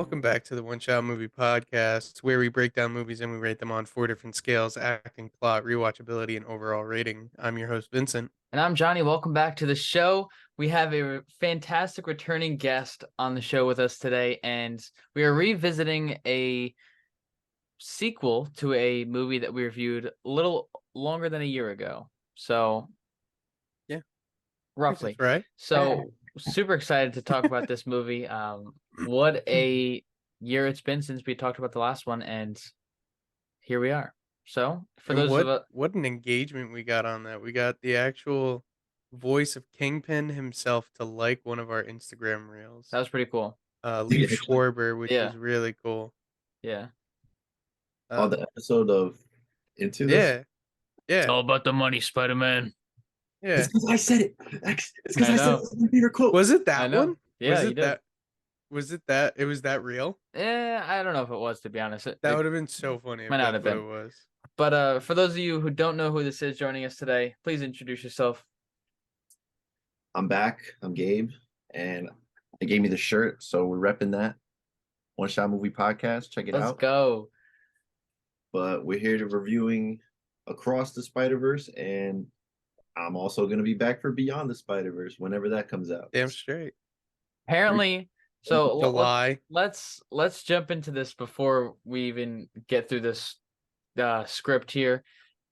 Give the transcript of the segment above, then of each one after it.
Welcome back to the One Shot Movie Podcast, where we break down movies and we rate them on four different scales: acting, plot, rewatchability, and overall rating. I'm your host, Vincent. And I'm Johnny. Welcome back to the show. We have a fantastic returning guest on the show with us today, and we are revisiting a sequel to a movie that we reviewed a little longer than a year ago. So, Yeah, roughly. that's right. So, super excited to talk about this movie. What a year it's been since we talked about the last one, and here we are. So, for And those of us, what an engagement we got on that. We got the actual voice of Kingpin himself to like one of our Instagram reels. that was pretty cool. Leaf Schwarber, which Yeah, was really cool. yeah. On the Um, episode of Into This? yeah, It's yeah, all about the money, Spider-Man. yeah. It's because I said it. It's because I I said know. it's my favorite quote. Was it I that know. one? Yeah, Was you it did. that? Was it that? It was that real? I don't know if it was, to be honest. That It would have been so funny if might not that's have what it been. was. But for those of you who don't know who this is joining us today, please introduce yourself. I'm back. I'm Gabe, and they gave me the shirt, so we're repping that. One Shot Movie Podcast. Check it Let's out. go. But we're here to reviewing Across the Spider-Verse, and I'm also going to be back for Beyond the Spider-Verse whenever that comes out. Damn straight. Apparently, so July. let's jump into this before we even get through this script here.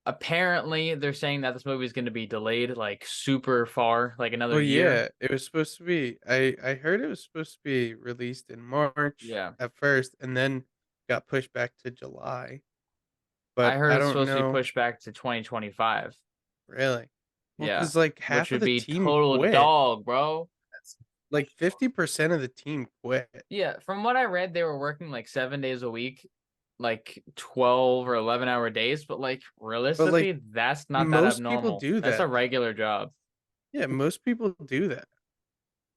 Apparently, they're saying that this movie is going to be delayed like super far, like another Well, year. yeah, it was supposed to be. I heard it was supposed to be released in March Yeah. at first, and then got pushed back to July. But I heard I it's don't supposed to be know pushed back to 2025. really. Well, Yeah. because like Which half of would the be team total quit. dog, bro. Like 50% of the team quit. Yeah, from what I read, they were working like 7 days a week, like 12 or 11-hour days. But like But realistically, like that's not that most people abnormal. do That's a that though. regular job. Yeah, most people do that.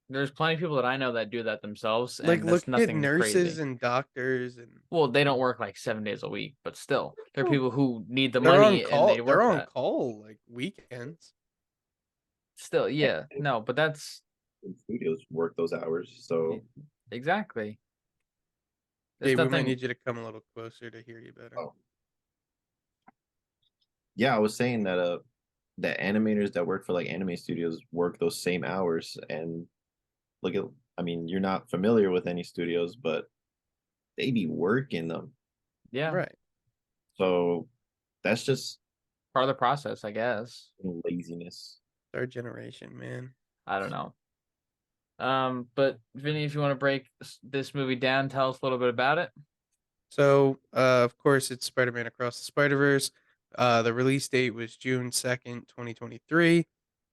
There's plenty of people that I know that do that themselves, Like and that's look at nothing nurses crazy. and doctors and Well, they don't work like 7 days a week, but still, there are well, people who need the they're on money and call. they They're work on that. call like weekends. Still, yeah, no, but that's Studios work those hours, so exactly. There's Gabe, we might nothing. need you to come a little closer to hear you better. oh. Yeah, I was saying that the animators that work for like anime studios work those same hours, and look at, I mean, you're not familiar with any studios, but they be working them. Yeah, Right. So that's just part of the process, I guess. laziness. Third generation, man. I don't know. But Vinny, if you want to break this movie down, tell us a little bit about it. So, of course, it's Spider-Man Across the Spider-Verse. The release date was June 2nd, 2023,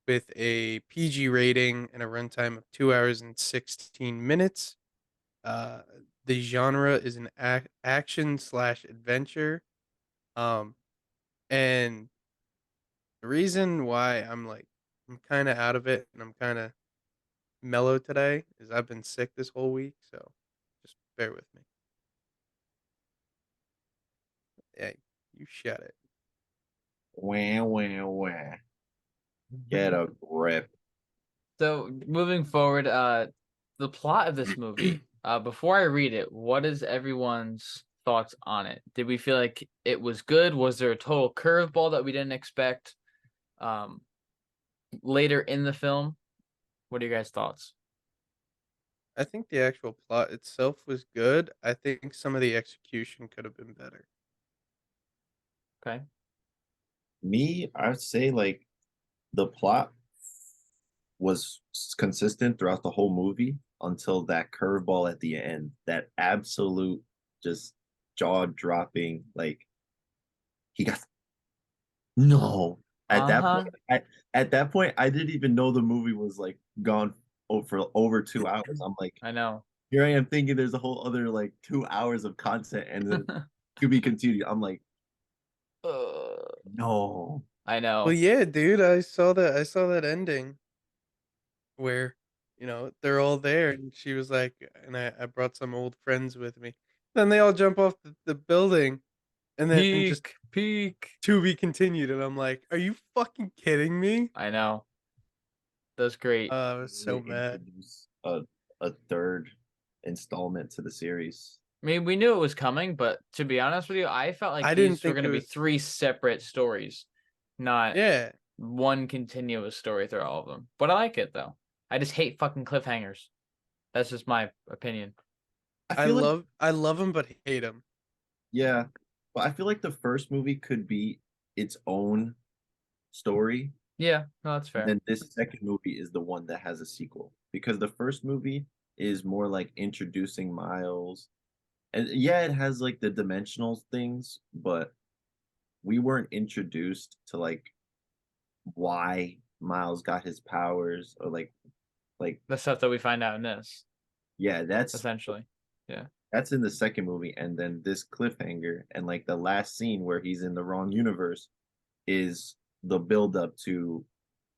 with a PG rating and a runtime of 2 hours and 16 minutes. Uh, the genre is an action slash adventure. Um, and the reason why I'm kind of out of it and I'm kind of mellow today is I've been sick this whole week, so just bear with me. Hey, you shut it. Wah, wah, wah. Get a grip. So moving forward, the plot of this movie. Before I read it, what is everyone's thoughts on it? Did we feel like it was good? Was there a total curveball that we didn't expect? Um, later in the film, what are your guys' thoughts? I think the actual plot itself was good. I think some of the execution could have been better. Okay. Me, I'd say like the plot was consistent throughout the whole movie until that curveball at the end. That absolute just jaw dropping, like he got no. At that Uh-huh. point, at that point, I didn't even know the movie was like gone for over 2 hours. I'm like, I know. here I am thinking there's a whole other like 2 hours of content and then to be continued. I'm like, no. I Well, know. yeah, dude, I saw that ending where, they're all there and she was like, and I brought some old friends with me. Then they all jump off the building and then just Peak. to be continued. And I'm like, are you fucking kidding me? I know. That's great. I was so mad. Introduce a third installment to the series. I mean, we knew it was coming, but to be honest with you, I felt like I didn't these were think going to it be was. 3 separate stories, not Yeah, one continuous story through all of them. But I like it though. I just hate fucking cliffhangers. That's just my opinion. I I feel like love him, but hate him. yeah, but I feel like the first movie could be its own story. Yeah, no, that's fair. Then this second movie is the one that has a sequel because the first movie is more like introducing Miles. And yeah, it has like the dimensional things, but we weren't introduced to like why Miles got his powers or like The stuff that we find out in this, yeah, essentially. Yeah. that's in the second movie, and then this cliffhanger and like the last scene where he's in the wrong universe is the build up to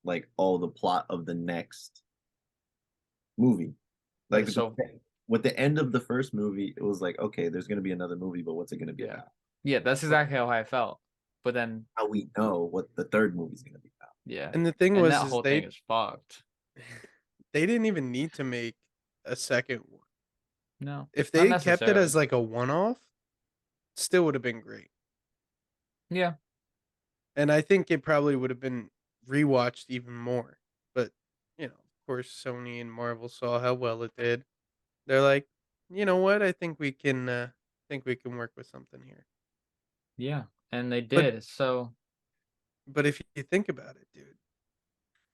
like all the plot of the next movie. That Like is so with the end of the first movie, it was like, okay, there's gonna be another movie, but what's it gonna be yeah. about? Yeah, that's exactly how I felt. But then How we know what the third movie's gonna be about. yeah. And the thing And was, that is whole thing is fucked. they didn't even need to make a second one. No. If Not they kept it necessarily. as like a one-off, still would have been great. Yeah. And I think it probably would have been rewatched even more. But, of course, Sony and Marvel saw how well it did. They're like, you know what? I think we can work with something here. Yeah. And they But did. So but if you think about it, dude,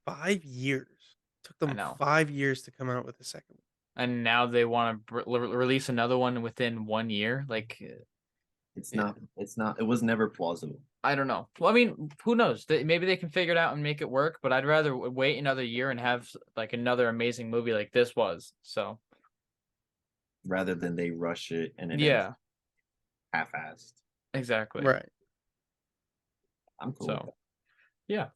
5 years. Took I them know. 5 years to come out with a second one. And now they want to release another one within 1 year. Like, It's Yeah. not. It's not. It was never plausible. I don't know. Well, I mean, who knows? Maybe they can figure it out and make it work. But I'd rather wait another year and have like another amazing movie like this was. So Rather than they rush it and it ends yeah, half-assed. exactly. Right. I'm cool with So yeah.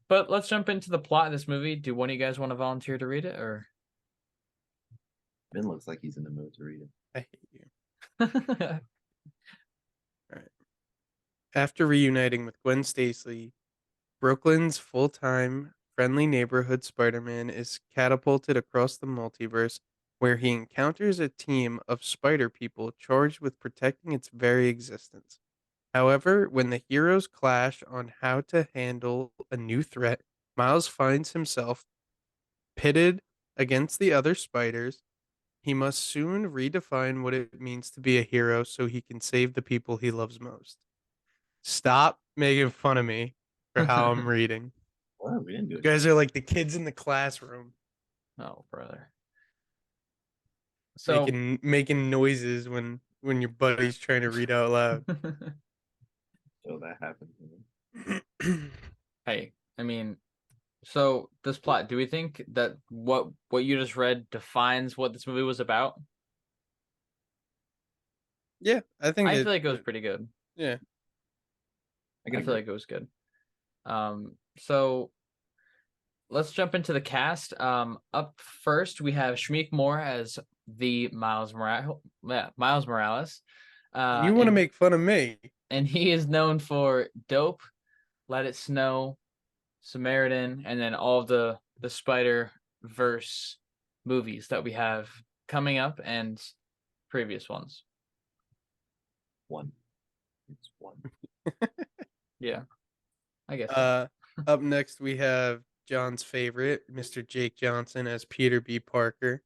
But let's jump into the plot of this movie. Do one of you guys want to volunteer to read it, or? that. Ben looks like he's in the mood to read it. I hate you. After reuniting with Gwen Stacy, Brooklyn's full-time friendly neighborhood Spider-Man is catapulted across the multiverse where he encounters a team of spider people charged with protecting its very existence. However, when the heroes clash on how to handle a new threat, Miles finds himself pitted against the other spiders. He must soon redefine what it means to be a hero so he can save the people he loves most. Stop making fun of me for how I'm reading. Well, we didn't do You it. guys are like the kids in the classroom Oh, brother. So making noises when your buddy's trying to read out loud. So that happened. To me. hey, I mean, so this plot, do we think that what you just read defines what this movie was about? Yeah, I think I feel like it was pretty good. yeah. I feel like it was good. So let's jump into the cast. Up first we have Shameik Moore as the Miles Morales. Yeah, Miles Morales. And you want to make fun of me. And he is known for Dope, Let It Snow, Samaritan, and then all the SpiderVerse movies that we have coming up and previous ones. One. It's one. Yeah, I guess. So. Up next we have John's favorite, Mr. Jake Johnson as Peter B. Parker.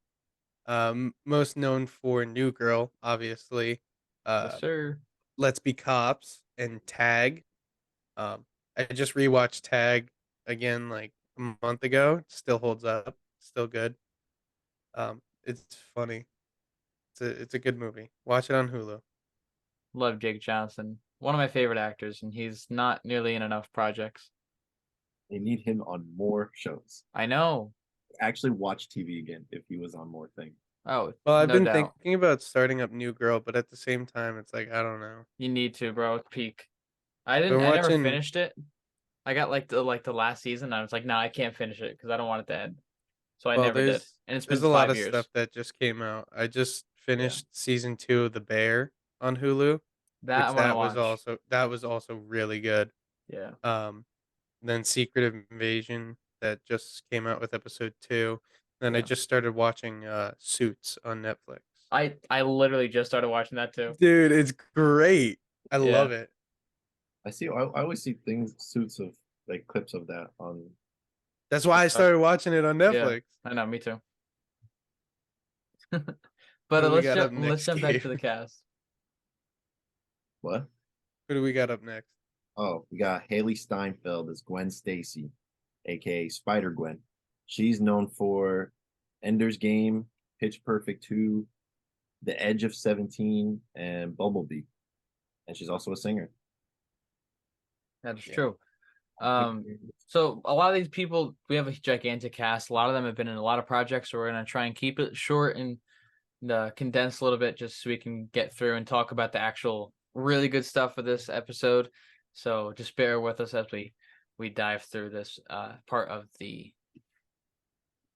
Most known for New Girl, obviously. Yes, sir. Let's Be Cops and Tag. I just rewatched Tag again like a month ago. It still holds up. Still good. It's funny. It's a good movie. Watch it on Hulu. Love Jake Johnson. One of my favorite actors, and he's not nearly in enough projects. They need him on more shows. I know. Actually, watch TV again if he was on more things. Oh, Well, I've no been doubt. thinking about starting up New Girl, but at the same time, it's like I don't know. You need to, bro. It's peak. I Been never watching. finished it. I got like the last season. And I was like, no, I can't finish it because I don't want it to end. So I Well, never did. And it's been there's a lot 5 of years. stuff that just came out. I just finished season 2 of The Bear on Hulu, That I which want to that was also really good. Yeah. Then Secret Invasion that just came out with episode 2. Then I Yeah. just started watching Suits on Netflix. I literally just started watching that too. Dude, it's great. I love it. I always see suits of like clips of that on. That's why I started watching it on Netflix. Yeah, I know, me too. What But do we let's got up let's next, jump back to Gabe? the cast. What? Who do we got up next? Oh, we got Hailee Steinfeld as Gwen Stacy, aka Spider Gwen. She's known for Ender's Game, Pitch Perfect 2, The Edge of 17, and Bumblebee. And she's also a singer. That is Yeah. true. So a lot of these people, we have a gigantic cast. A lot of them have been in a lot of projects, so we're gonna try and keep it short and condense a little bit, just so we can get through and talk about the actual really good stuff for this episode. So just bear with us as we dive through this part of the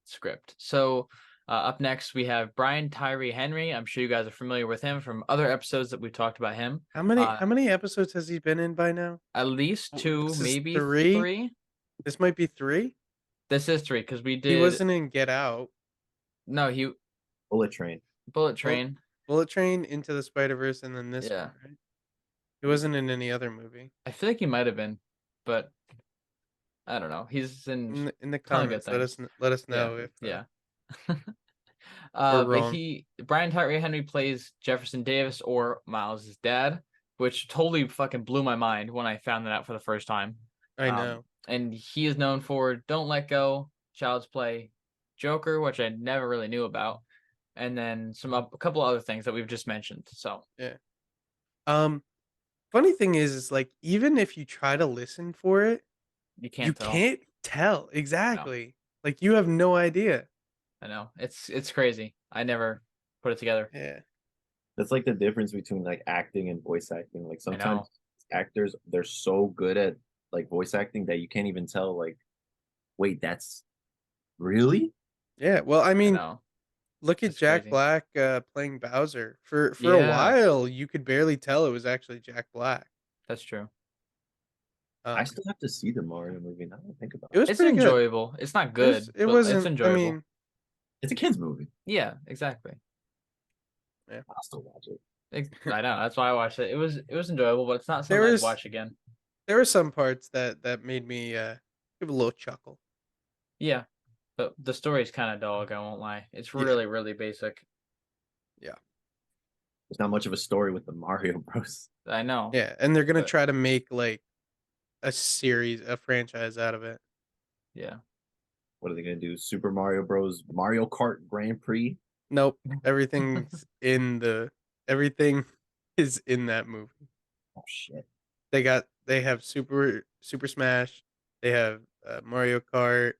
script. So up next we have Brian Tyree Henry. I'm sure you guys are familiar with him from other episodes that we've talked about him. How many episodes has he been in by now? At least two, This is maybe 3? three. This might be 3. This is 3 because we did. He wasn't in Get Out. No, he Bullet Train. Bullet Train. Bullet Train, Into the Spider-Verse, and then this Yeah. one, right? He wasn't in any other movie. I feel like he might have been, but I don't know. He's in In the ton of good comments, let us know if yeah. we're But wrong. Brian Tyree Henry plays Jefferson Davis, or Miles' dad, which totally fucking blew my mind when I found that out for the first time. I know. And he is known for Don't Let Go, Child's Play, Joker, which I never really knew about, and then a couple other things that we've just mentioned. So Yeah. Funny thing is like even if you try to listen for it, you can't you tell. can't tell exactly. Like you have no idea. I know. It's crazy. I never put it together. Yeah. That's like the difference between like acting and voice acting. Like I know. sometimes actors, they're so good at like voice acting that you can't even tell like, wait, that's really? Yeah. Well, I I mean, know. look at It's Jack crazy. Black playing Bowser. For a Yeah. while, you could barely tell it was actually Jack Black. That's true. I still have to see the Mario movie now that I think about It was It's pretty good. enjoyable. It's not good, It but wasn't. it's enjoyable. I mean, It's a kid's movie. Yeah, exactly. I'll still watch it. I know. That's why I watched it. It was enjoyable, but it's not There something I'd was- watch again. there were some parts that made me give a little chuckle. Yeah, but the story's kind of dog. I won't lie. It's Yeah. really, really basic. There's not much of a story with the Mario Bros. I know. Yeah, and they're gonna But- try to make like a franchise out of it. Yeah. What are they gonna do? Super Mario Bros. Mario Kart Grand Prix? Nope, everything is in that movie. Oh shit. They have Super Smash, they have Mario Kart,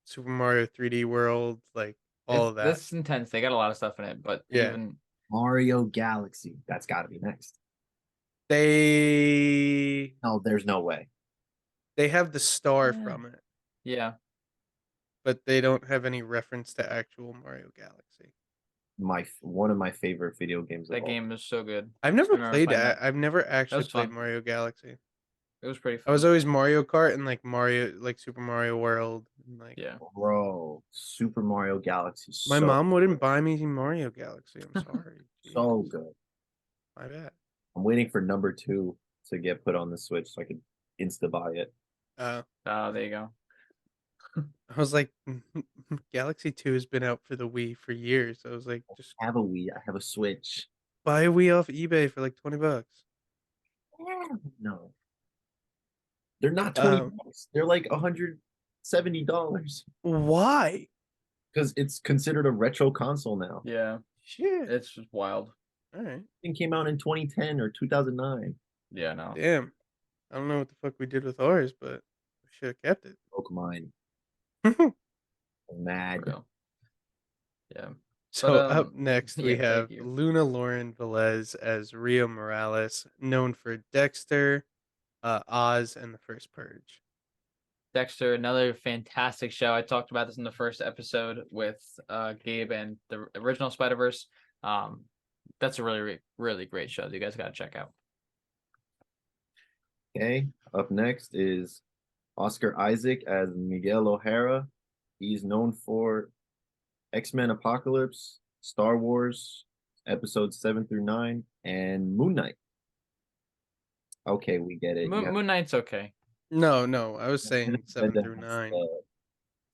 Super Mario 3D World, like all of that. That's intense. They got a lot of stuff in it, but Yeah. even Mario Galaxy. That's gotta be next. They No, there's no way. have the star Yeah. from it, yeah. but they don't have any reference to actual Mario Galaxy. One of my favorite video games. That game is so good. I've I never remember played playing that. that. I've never actually was played fun. Mario Galaxy. It was pretty I fun. was always Mario Kart and like Super Mario World. And like Yeah. Bro, Super Mario Galaxy. my mom wouldn't buy me Mario Galaxy. I'm sorry. So Jeez, good. my bad. I'm waiting for number 2 to get put on the Switch so I can insta buy it. Oh, there you go. I was like, Galaxy 2 has been out for the Wii for years. I was like, just I have a Wii. I have a Switch. buy a Wii off eBay for like $20. No. They're not 20 Um, bucks. They're like $170 Why? because it's considered a retro console now. Yeah. Shit. It's just wild. All right. It came out in 2010 or 2009. Yeah, no. Damn. I don't know what the fuck we did with ours, but we should have kept it. Broke mine. Mad. For real. Yeah. So up next we yeah, thank have you. Lauren Velez as Rio Morales, known for Dexter, Oz, and The First Purge. Dexter, another fantastic show. I talked about this in the first episode with Gabe and the original SpiderVerse. That's a really, really great show that you guys got to check out. Okay. Up next is Oscar Isaac as Miguel O'Hara. He's known for X-Men Apocalypse, Star Wars episodes 7 through 9, and Moon Knight. Okay, we get it. Moon Knight's okay. No, I was You saying have 7 to through have 9. the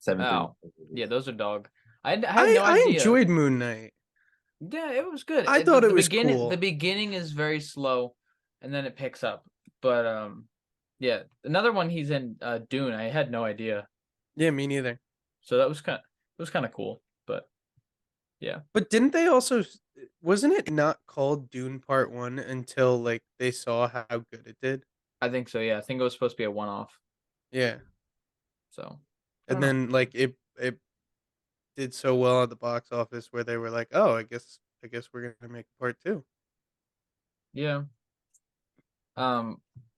7 through 9 Oh, yeah, movies. those are dog. I had no I idea. enjoyed Moon Knight. Yeah, it was good. I thought it was beginning, cool. The beginning is very slow, and then it picks up. But yeah, another one he's in Dune. I had no idea, Yeah, me neither. so that was kind of cool. But yeah, But didn't they also wasn't it not called Dune Part 1 until like they saw how good it did? I think so. Yeah, I think it was supposed to be a one-off. Yeah. So I don't And know. then like it did so well at the box office where they were like, "Oh, I guess we're going to make part 2." Yeah.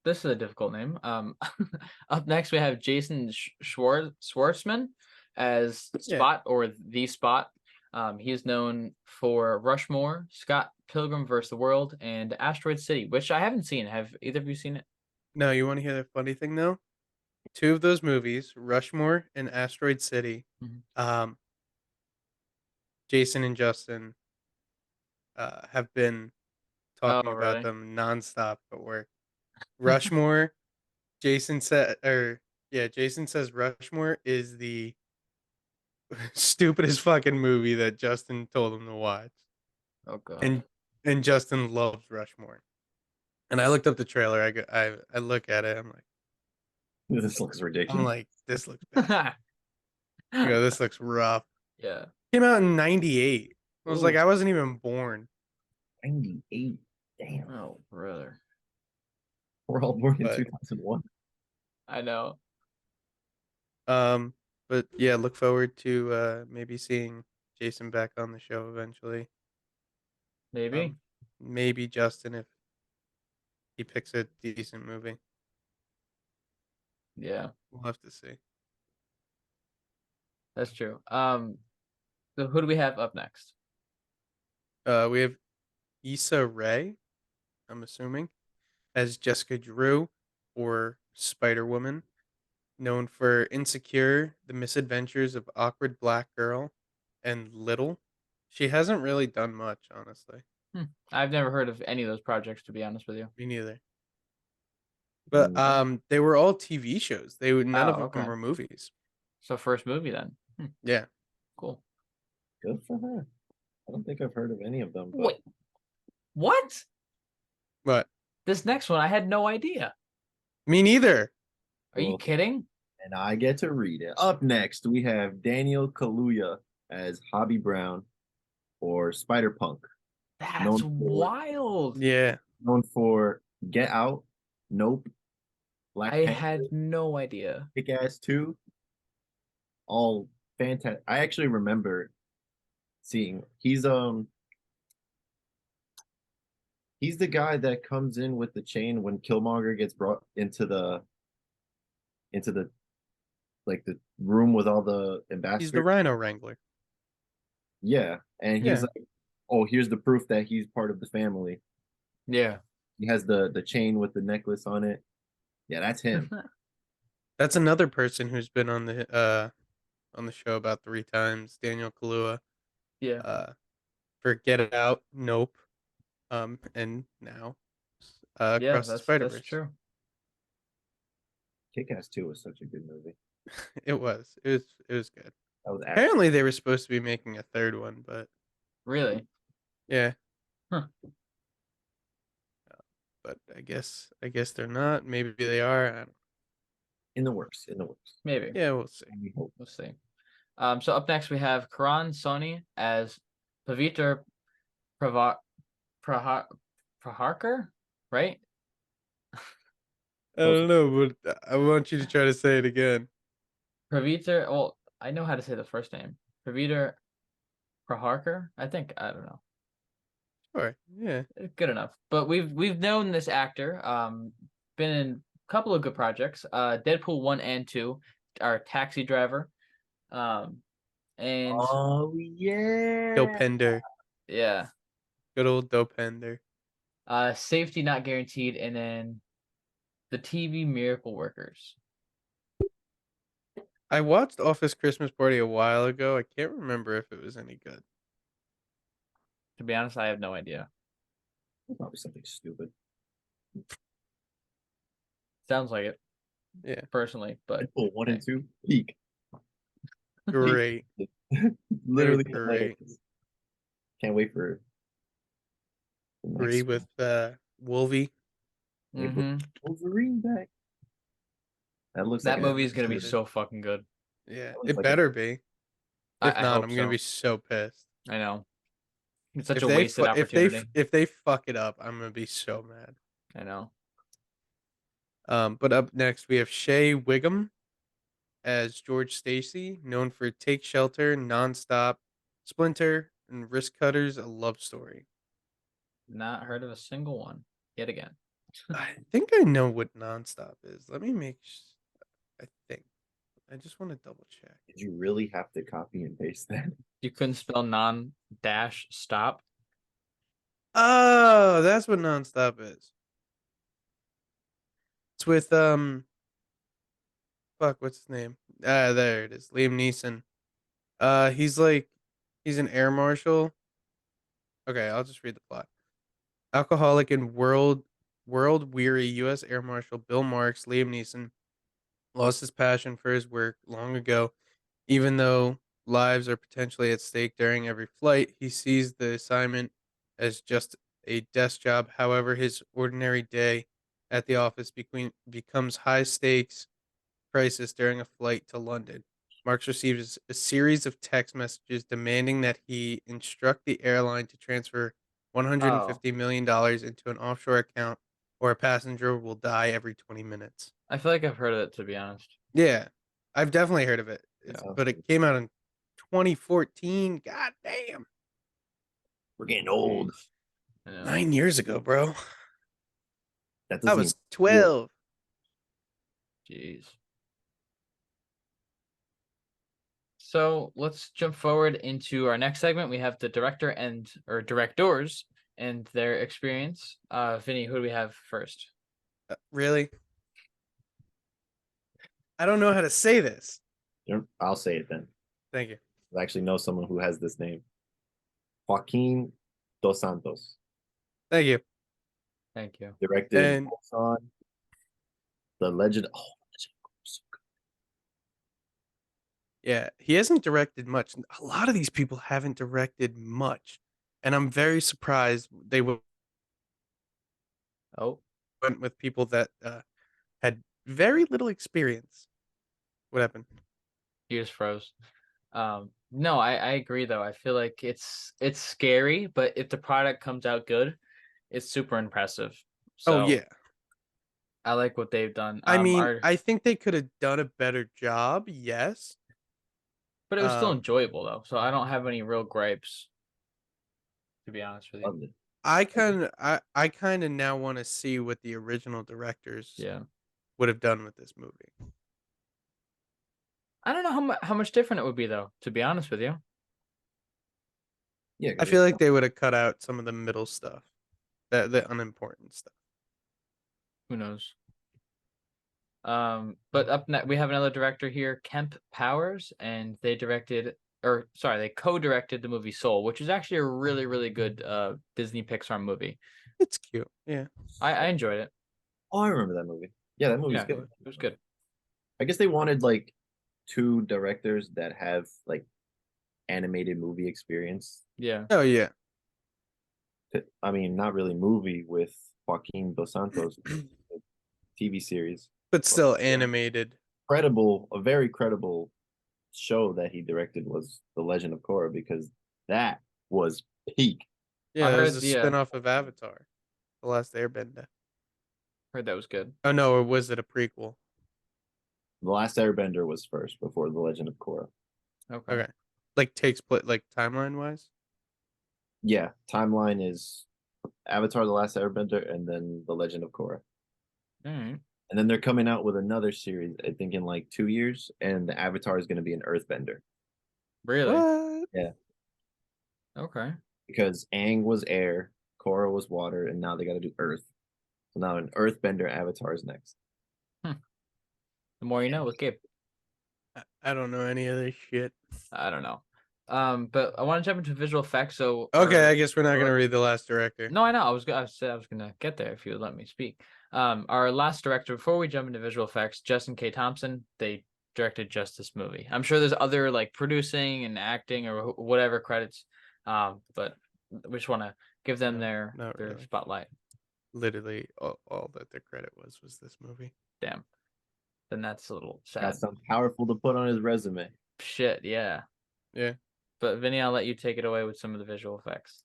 This is a difficult name. Up next we have Jason Schwartzman as Yeah. Spot or the Spot. He is known for Rushmore, Scott Pilgrim vs. the World, and Asteroid City, which I haven't seen. Have either of you seen it? No, you want to hear the funny thing though? Two of those movies, Rushmore and Asteroid City, Mhm. um Jason and Justin have been Oh, talking about really? them nonstop at work. Rushmore, Jason said, or yeah, Jason says Rushmore is the stupidest fucking movie that Justin told him to watch, Oh God. and Justin loves Rushmore. And I looked up the trailer. I look at it. This looks ridiculous. This looks bad. I go, this looks rough. Yeah. Came out in '98. I was like, Ooh. I wasn't even born. 98. Damn. Oh, brother. We're all born in But 2001. I know. um, but yeah, look forward to maybe seeing Jason back on the show eventually. Maybe. Maybe Justin if he picks a decent movie. Yeah, We'll have to see. that's true. So who do we have up next? We have Issa Rae, I'm assuming, as Jessica Drew or Spider Woman, known for Insecure, The Misadventures of Awkward Black Girl, and Little. She hasn't really done much, honestly. I've never heard of any of those projects, to be honest with you. Me neither. But they were all TV shows. None of Oh, them okay. were movies. So first movie then. Yeah. Cool. Good for her. I don't think I've heard of any of them. But Wait, what? But This next one, I had no idea. me neither. Are you Well, kidding? and I get to read it. Up next, we have Daniel Kaluuya as Hobie Brown or Spider-Punk. That's wild. Yeah. Known for Get Out, Nope, Black I Panther, had no idea. Kick-Ass 2. All fantastic. I actually remember seeing he's the guy that comes in with the chain when Killmonger gets brought into the like the room with all the He's ambassadors. the Rhino Wrangler. Yeah, and he's Yeah. like, "Oh, here's the proof that he's part of the family." Yeah. He has the chain with the necklace on it. Yeah, that's him. That's another person who's been on the show about 3 times, Daniel Kaluuya. Yeah. For Get It Out, Nope, and now Yeah, Across the that's Spider-Verse. true. Kick-Ass 2 was such a good movie. It was good. That was Apparently they were supposed to be making a third one, but Really? yeah. Huh. But I guess they're not. Maybe they are. I don't. in the works. Maybe. Yeah, we'll see. We hope. We'll see. So up next we have Karan Soni as Pavitr Prabhakar, right? I don't know, but I want you to try to say it again. Pavitr. Well, I know how to say the first name. Pavitr Prabhakar. I think I don't know. Sure. Yeah. Good enough. But we've known this actor. Been in a couple of good projects. Deadpool 1 and 2. Our Taxi Driver. And Oh yeah. Dopender. yeah. Good old Dopender. Safety Not Guaranteed, and then the TV Miracle Workers. I watched Office Christmas Party a while ago. I can't remember if it was any good. To be honest, I have no idea. Probably something stupid. Sounds like it. Yeah. Personally, but Deadpool 1 and hey. 2 peak. Great. Literally great. hilarious. Can't wait for the Agree next with Wolvie. one. Mm-hmm. Wolverine back. That looks That like movie is gonna be excited. so fucking good. Yeah, looks it like better be. If I not, hope I'm gonna so. be so pissed. I know. It's such If a they wasted opportunity. if they fuck it up, I'm gonna be so mad. I know. But up next we have Shea Whigham as George Stacy, known for Take Shelter, Nonstop, Splinter, and Risk Cutters: A Love Story. Not heard of a single one yet again. I think I know what Nonstop is. Let me make. I think. I just want to double check. Did you really have to copy and paste that? You couldn't spell non-stop. Oh, that's what Nonstop is. It's with fuck, what's his name? There it is. Liam Neeson. He's an air marshal. Okay, I'll just read the plot. Alcoholic and world weary U.S. Air Marshal Bill Marks, Liam Neeson, lost his passion for his work long ago. Even though lives are potentially at stake during every flight, he sees the assignment as just a desk job. However, his ordinary day at the office becomes high stakes crisis during a flight to London. Marks receives a series of text messages demanding that he instruct the airline to transfer Oh, $150 million into an offshore account or a passenger will die every 20 minutes. I feel like I've heard of it, to be honest. Yeah, I've definitely heard of it. Yeah. But it came out in 2014. God damn. We're getting old. Jeez. I know. 9 years ago, bro. That I doesn't was even 12. Jeez. So let's jump forward into our next segment. We have the director or directors and their experience. Vinny, who do we have first? Really? I don't know how to say this. I'll say it then. Thank you. I actually know someone who has this name. Joaquin Dos Santos. Thank you. Thank you. Directed And Busan, The Legend. Oh, yeah, he hasn't directed much. A lot of these people haven't directed much. And I'm very surprised they Oh, went with people that had very little experience. What happened? you just froze. No, I agree though. I feel like it's scary, but if the product comes out good, it's super impressive. Oh, So yeah. I like what they've done. I mean, I think they could have done a better job. Yes. But it was still Um, enjoyable though, so I don't have any real gripes, to be honest with you. loved it. I kind of now want to see what the original directors Yeah, would have done with this movie. I don't know how much different it would be though, to be honest with you. Yeah, I 'cause feel it's like they would have cut out some of the middle stuff, the unimportant stuff. Who knows? But up next we have another director here, Kemp Powers, and they co-directed the movie Soul, which is actually a really, really good Disney Pixar movie. It's cute. Yeah. I enjoyed it. Oh, I remember that movie. Yeah, that movie's Yeah, good. it was good. I guess they wanted like two directors that have like animated movie experience. Yeah. Oh yeah. I mean, not really movie with Joaquin Dos Santos, TV series. But But still animated. a very credible show that he directed was The Legend of Korra because that was peak. Yeah, I that was heard a spin-off of Avatar, The Last Airbender. heard that was good. Oh no, or was it a prequel? The Last Airbender was first before The Legend of Korra. Okay. Okay. Like takes place like timeline wise? Yeah, timeline is Avatar: The Last Airbender and then The Legend of Korra. All right. And then they're coming out with another series, I think in like 2 years, and the Avatar is going to be an Earthbender. Really? What? Yeah, Okay. because Aang was air, Korra was water, and now they got to do Earth. So now an Earthbender Avatar is next. The more you know with Gabe. I don't know any of this shit. I don't know. But I want to jump into visual effects. So Okay, I guess we're not gonna read the last director. No, I know. I said I was gonna get there if you would let me speak. Our last director, before we jump into visual effects, Justin K. Thompson, they directed just this movie. I'm sure there's other like producing and acting or whatever credits, but we just want to give them their really. spotlight. Literally, all that their credit was this movie. Damn. Then that's a little sad. Got something powerful to put on his resume. Shit, yeah. Yeah. But Vinny, I'll let you take it away with some of the visual effects.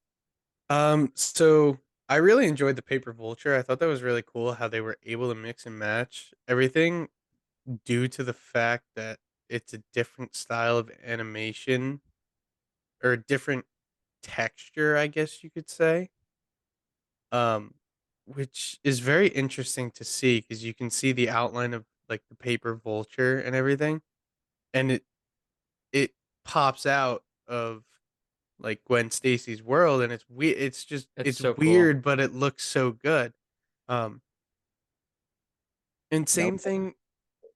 So I really enjoyed the Paper Vulture. I thought that was really cool how they were able to mix and match everything due to the fact that it's a different style of animation or a different texture, I guess you could say. Um, which is very interesting to see because you can see the outline of like the Paper Vulture and everything, and it pops out of like Gwen Stacy's world, and it's weird. It's so weird, cool. but it looks so good. Um, and same thing.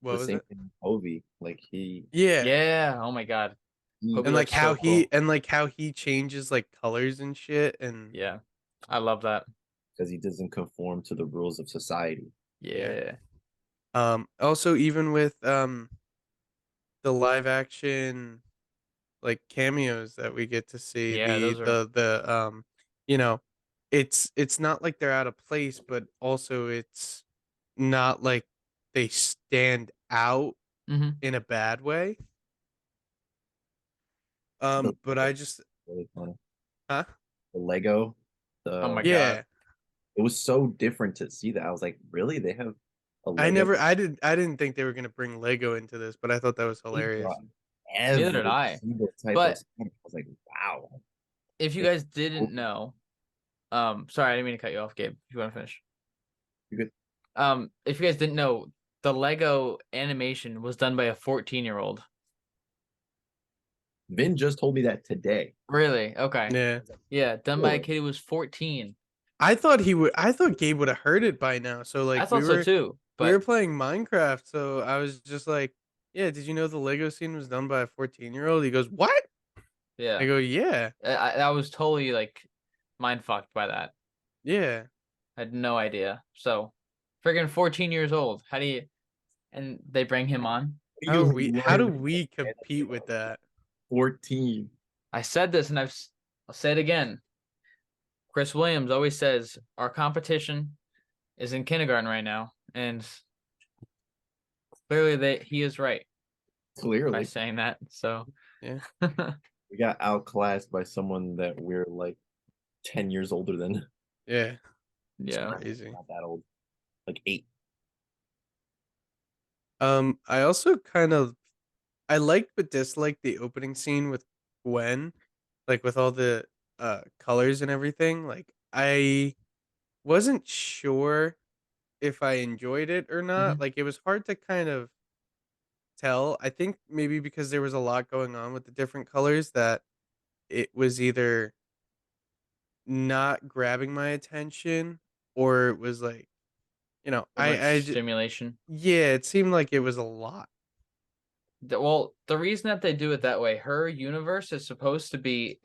What The was same it? thing with Hobie. Like Yeah, Yeah. Oh my god. Hobie and like looks how so cool. how he changes like colors and shit, and Yeah. I love that. because he doesn't conform to the rules of society. Yeah. Also even with the live action like cameos that we get to see, Yeah, those are the you know, it's not like they're out of place, but also it's not like they stand out Mhm. in a bad way. The But I just really funny. huh? The Lego, Oh my the god. Yeah. it was so different to see that. I was like, really? They have a I Lego? never I didn't think they were gonna bring Lego into this, but I thought that was They hilarious. brought Neither did every I. single type of But stuff. I was like, wow. if you It's guys didn't know, sorry, I didn't mean to cut you off, Gabe. If you want to finish. you could If you guys didn't know, the Lego animation was done by a 14-year-old. Vin just told me that today. Really? Okay. Yeah. Yeah, done by a Really? kid who was 14. I thought he would I thought Gabe would have heard it by now. So I like thought so too, we were but playing Minecraft, so I was just like, "Yeah, did you know the Lego scene was done by a 14-year-old?" He goes, "What?" I yeah. go, "Yeah. I was totally like mind fucked by that. Yeah." I had no idea. So, friggin' 14 years old. How do you? And they bring him on. You How do learn we compete with that? 14. I said this, and I'll say it again. Chris Williams always says our competition is in kindergarten right now, and clearly he is right by Clearly. saying that. So, Yeah. We got outclassed by someone that we're like 10 years older than. Yeah. yeah. Crazy. Not that old. Like 8. I also kind of I liked but disliked the opening scene with Gwen, like with all the colors and everything. Like I wasn't sure if I enjoyed it or not. Mhm. Like it was hard to kind of tell. I think maybe because there was a lot going on with the different colors that it was either not grabbing my attention or it was like, Too much stimulation. yeah, it seemed like it was a lot. Well, the reason that they do it that way, her universe is supposed to be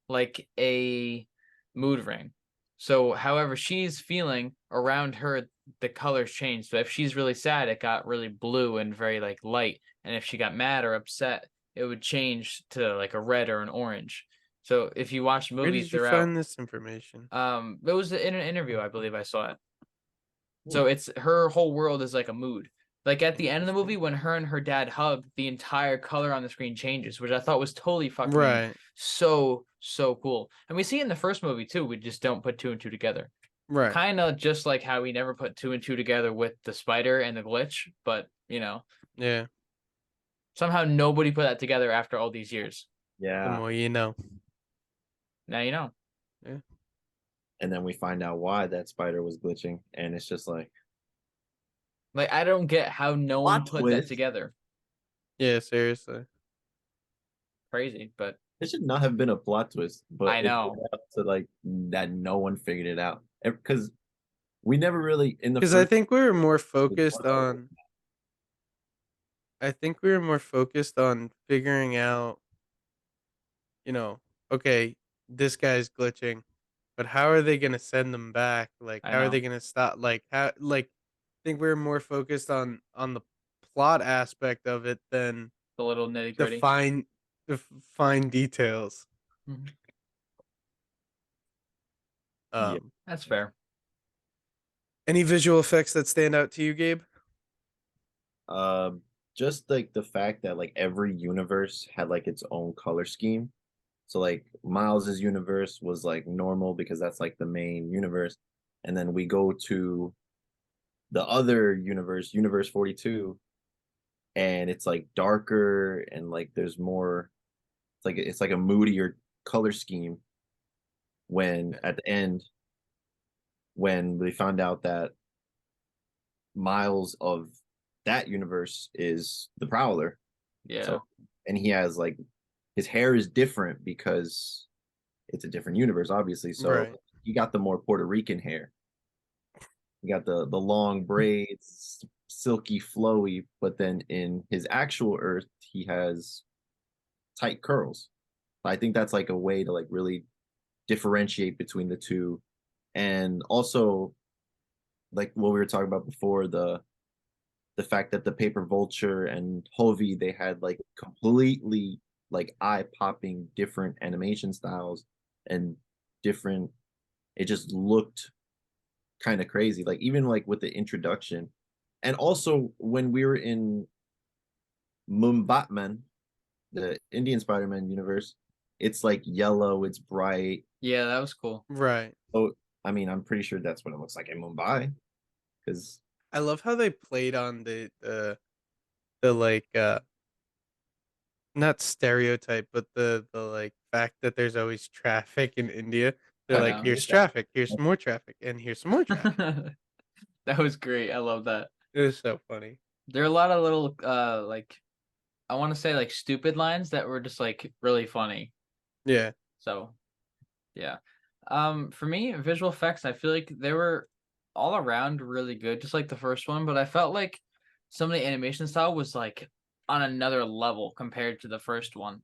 like a mood ring. So however she's feeling around her, the colors change. So if she's really sad, it got really blue and very like light. And if she got mad or upset, it would change to like a red or an orange. So if you watch Where movies did you throughout, find this information? it was in an interview, I believe I saw it. Hmm. So it's her whole world is like a mood. Like at the end of the movie, Interesting. when her and her dad hug, the entire color on the screen changes, which I thought was totally fucking Right. so cool. And we see it in the first movie too. We just don't put two and two together. Right. Kind of just like how we never put two and two together with the spider and the glitch, but Yeah. somehow nobody put that together after all these years. The Yeah. more you know. Now you know. Yeah. And then we find out why that spider was glitching. And it's just like, Like I don't get how no one Plot put that twist. together. Yeah, seriously. Crazy, but it should not have been a plot twist, but I it know. turned out to like that no one figured it out. Because we never really in the Because I first think we were more focused on I think we were more focused on figuring out okay, this guy's glitching, but how are they gonna send them back? Like, I how are know. they gonna stop? Like, how? Like, I think we're more focused on the plot aspect of it than The little nitty the gritty. fine details. Yeah. Um, That's fair. any visual effects that stand out to you, Gabe? Um, just like the fact that like every universe had like its own color scheme. So like Miles's universe was like normal because that's like the main universe, and then we go to the other universe, Universe 42, and it's like darker and like there's more. It's like a moodier color scheme. When Yeah. at the end, when they found out that Miles of that universe is the Prowler, Yeah. so and he has like his hair is different because it's a different universe, obviously. So Right. he got the more Puerto Rican hair. He got the long braids, silky, flowy. But then in his actual Earth, he has tight curls. I think that's like a way to like really differentiate between the two, and also like what we were talking about before, the fact that the Paper Vulture and Hovey, they had like completely like eye popping different animation styles and different. It just looked kind of crazy. Like even like with the introduction, and also when we were in Mumbatman, the Indian Spider-Man universe, it's like yellow, it's bright. Yeah, that was cool. Right. Oh, I mean, I'm pretty sure that's what it looks like in Mumbai, because I love how they played on the like not stereotype, but the like fact that there's always traffic in India. They're I like, know. here's traffic, here's some more traffic, and here's some more traffic. That was great. I love that. It was so funny. There are a lot of little like I want to say like stupid lines that were just like really funny. Yeah. So, yeah. For me, visual effects, I feel like they were all around really good, just like the first one, but I felt like some of the animation style was like on another level compared to the first one.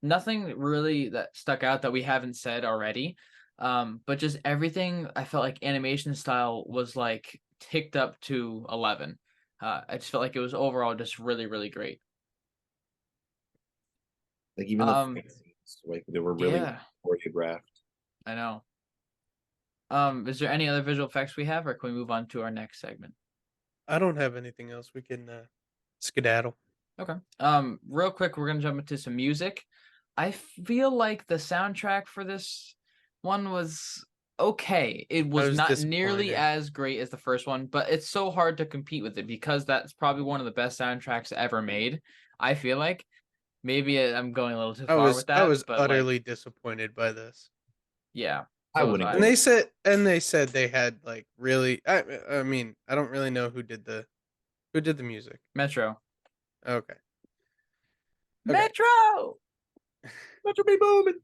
Nothing really that stuck out that we haven't said already. But just everything I felt like animation style was like ticked up to 11. I just felt like it was overall just really, really great. like even the Um, fight scenes, like they were really yeah, choreographed. I know. Is there any other visual effects we have, or can we move on to our next segment? I don't have anything else. We can skedaddle. Okay. Real quick, we're gonna jump into some music. I feel like the soundtrack for this one was okay. It I was was not nearly disappointed. as great as the first one, but it's so hard to compete with it because that's probably one of the best soundtracks ever made. I feel like maybe I'm going a little too I far was with I that, was but like, utterly disappointed by this. yeah, I so was wouldn't I. And go. they said they had like really I mean, I don't really know who did the music. Metro. Okay. Okay. Metro. Metro be booming.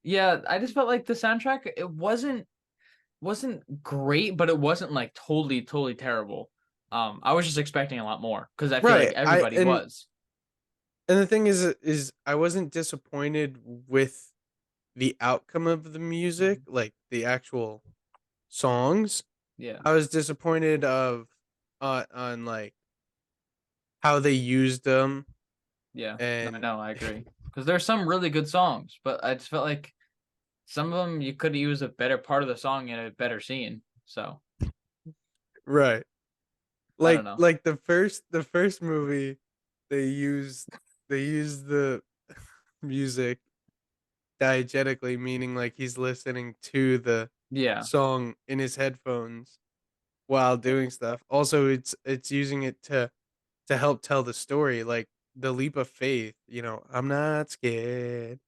Yeah, I just felt like the soundtrack it wasn't great, but it wasn't like totally terrible. I was just expecting a lot more because I feel like Right. I everybody was. and the thing is I wasn't disappointed with the outcome of the music, like the actual songs. Yeah, I was disappointed of on like how they used them yeah. No, I and know, I agree. Because there's some really good songs, but I just felt like some of them you could use a better part of the song in a better scene. So right. I don't know. Like the first movie they used they used the music diegetically, meaning like he's listening to the Yeah, song in his headphones while doing stuff. Also, it's using it to help tell the story, like the leap of faith. I'm not scared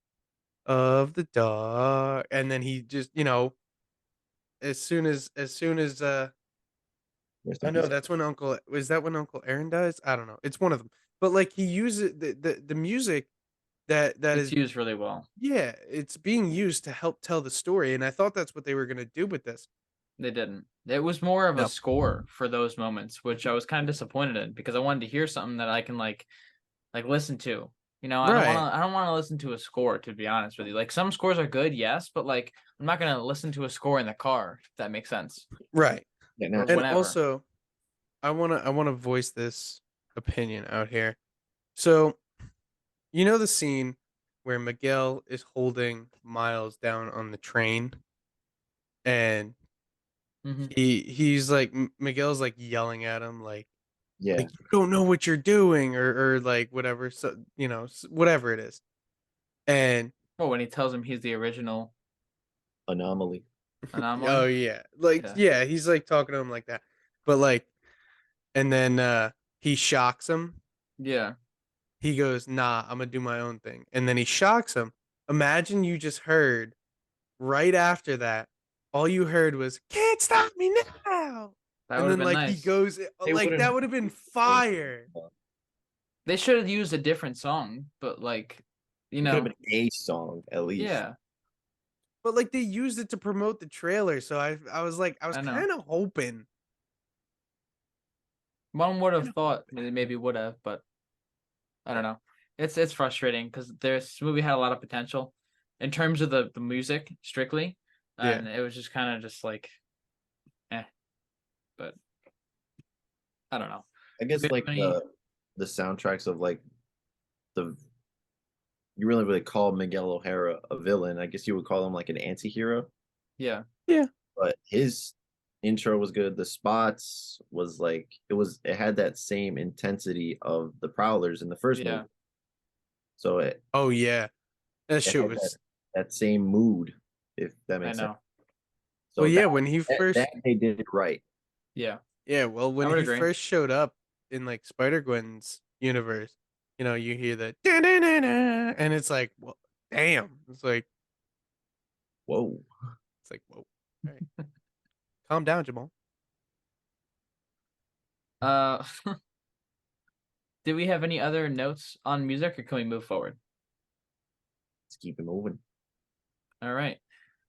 of the dark, and then he just as soon as Rest I in know peace. that's when Uncle was that when Uncle Aaron dies. I don't know. It's one of them, but like he uses the music that it's is. used really well. Yeah, it's being used to help tell the story, and I thought that's what they were gonna do with this. They didn't. It was more of a No. score for those moments, which I was kind of disappointed in because I wanted to hear something that I can like listen to. You know, Right. I don't want to listen to a score, to be honest with you. Like some scores are good, yes, but like I'm not gonna listen to a score in the car, if that makes sense. Right. Yeah, Or naturally. And whenever. also, I wanna voice this opinion out here. So, you know the scene where Miguel is holding Miles down on the train, and Hmm. he's like Miguel's like yelling at him Yeah, like you don't know what you're doing, or like whatever, so whatever it is. And Well, when he tells him he's the original anomaly. oh anomaly. yeah, like Yeah. yeah, he's like talking to him like that. But like, and then he shocks him. Yeah. He goes, "Nah, I'm gonna do my own thing." And then he shocks him. Imagine you just heard right after that, all you heard was "Can't stop me now." That And would have then been like he nice. goes They like wouldn't that have would have been used the same fire. song. They should have used a different song, but like, you It could have know, been a song at least. yeah, But like they used it to promote the trailer, so I was like I was I know. kind of hoping. One would have Kinda thought hoping. maybe would have, but I don't know. It's frustrating because this movie had a lot of potential in terms of the music strictly, Yeah. and it was just kind of just like, eh. But I don't know. I Do we guess have like any? the soundtracks of like the you really call Miguel O'Hara a villain. I guess you would call him like an anti-hero, Yeah, Yeah. but his intro was good. The spots was like it had that same intensity of the Prowlers in the first yeah. movie. So Oh yeah. That it shit had was that same mood, if that I makes sense. know. well So yeah, when he that first they did it right. Yeah, when I would he agree. first showed up in like Spider-Gwen's universe, you hear the "Da-na-na-na," and it's like, well, damn. Whoa. It's like, whoa. All right. Calm down, Jamal. Uh, do we have any other notes on music, or can we move forward? Let's keep it moving. All right.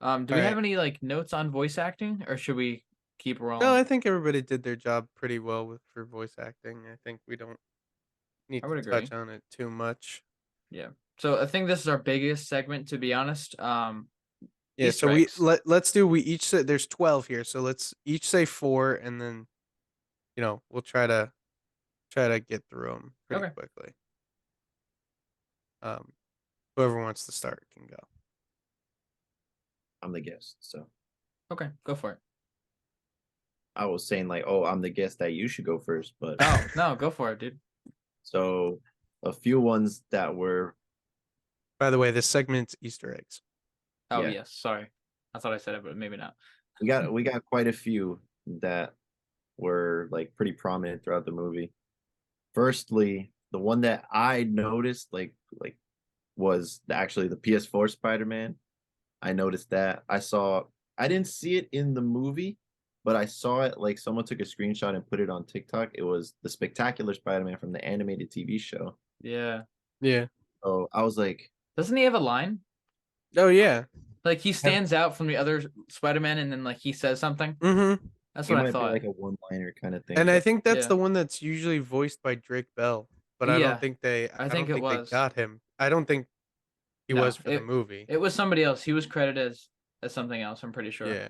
Do All we right. have any like notes on voice acting, or should we keep No, rolling? I think everybody did their job pretty well for voice acting. I think we don't need I to would touch agree. on it too much. Yeah. So I think this is our biggest segment, to be honest. Yeah, so Easter eggs. let's do we each say there's 12 here, so let's each say 4, and then we'll try to get through them pretty Okay. quickly. Um Whoever wants to start can go. I'm the guest. So Okay. Go for it. I was saying like, oh, I'm the guest that you should go first, but Oh no, go for it, dude. so a few ones that were By the way, this segment's Easter eggs. Oh yeah, yes. Sorry. I thought I said it, but maybe not. we got quite a few that were like pretty prominent throughout the movie. Firstly, the one that I noticed like was actually the PS4 Spider-Man. I noticed that. I didn't see it in the movie, but I saw it like someone took a screenshot and put it on TikTok. It was the Spectacular Spider-Man from the animated TV show. Yeah. Yeah. So I was like, Doesn't he have a line? Oh yeah. Like he have- stands out from the other Spider-Man, and then like he says something. Mm-hmm. That's it what I might be thought. like a one-liner kind of thing, And I but think that's Yeah. the one that's usually voiced by Drake Bell, but I don't Yeah. think they I I think don't it think they was. got him. I don't think he No, was for the movie. it was somebody else. He was credited as something else, I'm pretty sure. Yeah.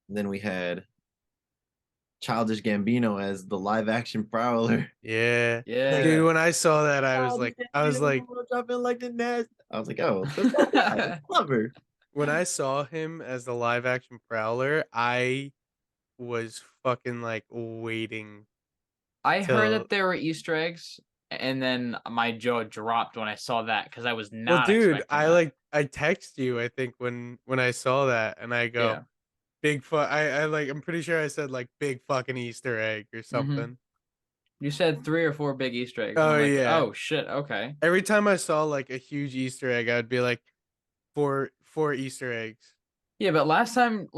then we had Childish Gambino as the live-action Prowler. Yeah. Yeah. Dude, when I saw that I was Childish like I was like Gambino dropping like the nest. I was like, oh, that's not bad. It's clever. when I saw him as the live action Prowler, I was fucking like waiting I heard till that there were Easter eggs, and then my jaw dropped when I saw that because I was well, not dude, expecting that. I text you, I think when I saw that, and I go, Yeah. I'm pretty sure I said like big fucking Easter egg or Mm-hmm. something. You said 3 or 4 big Easter eggs, and Oh I'm like, yeah. oh shit, okay. Every time I saw like a huge Easter egg, I'd be like, four Easter eggs. Yeah, but last time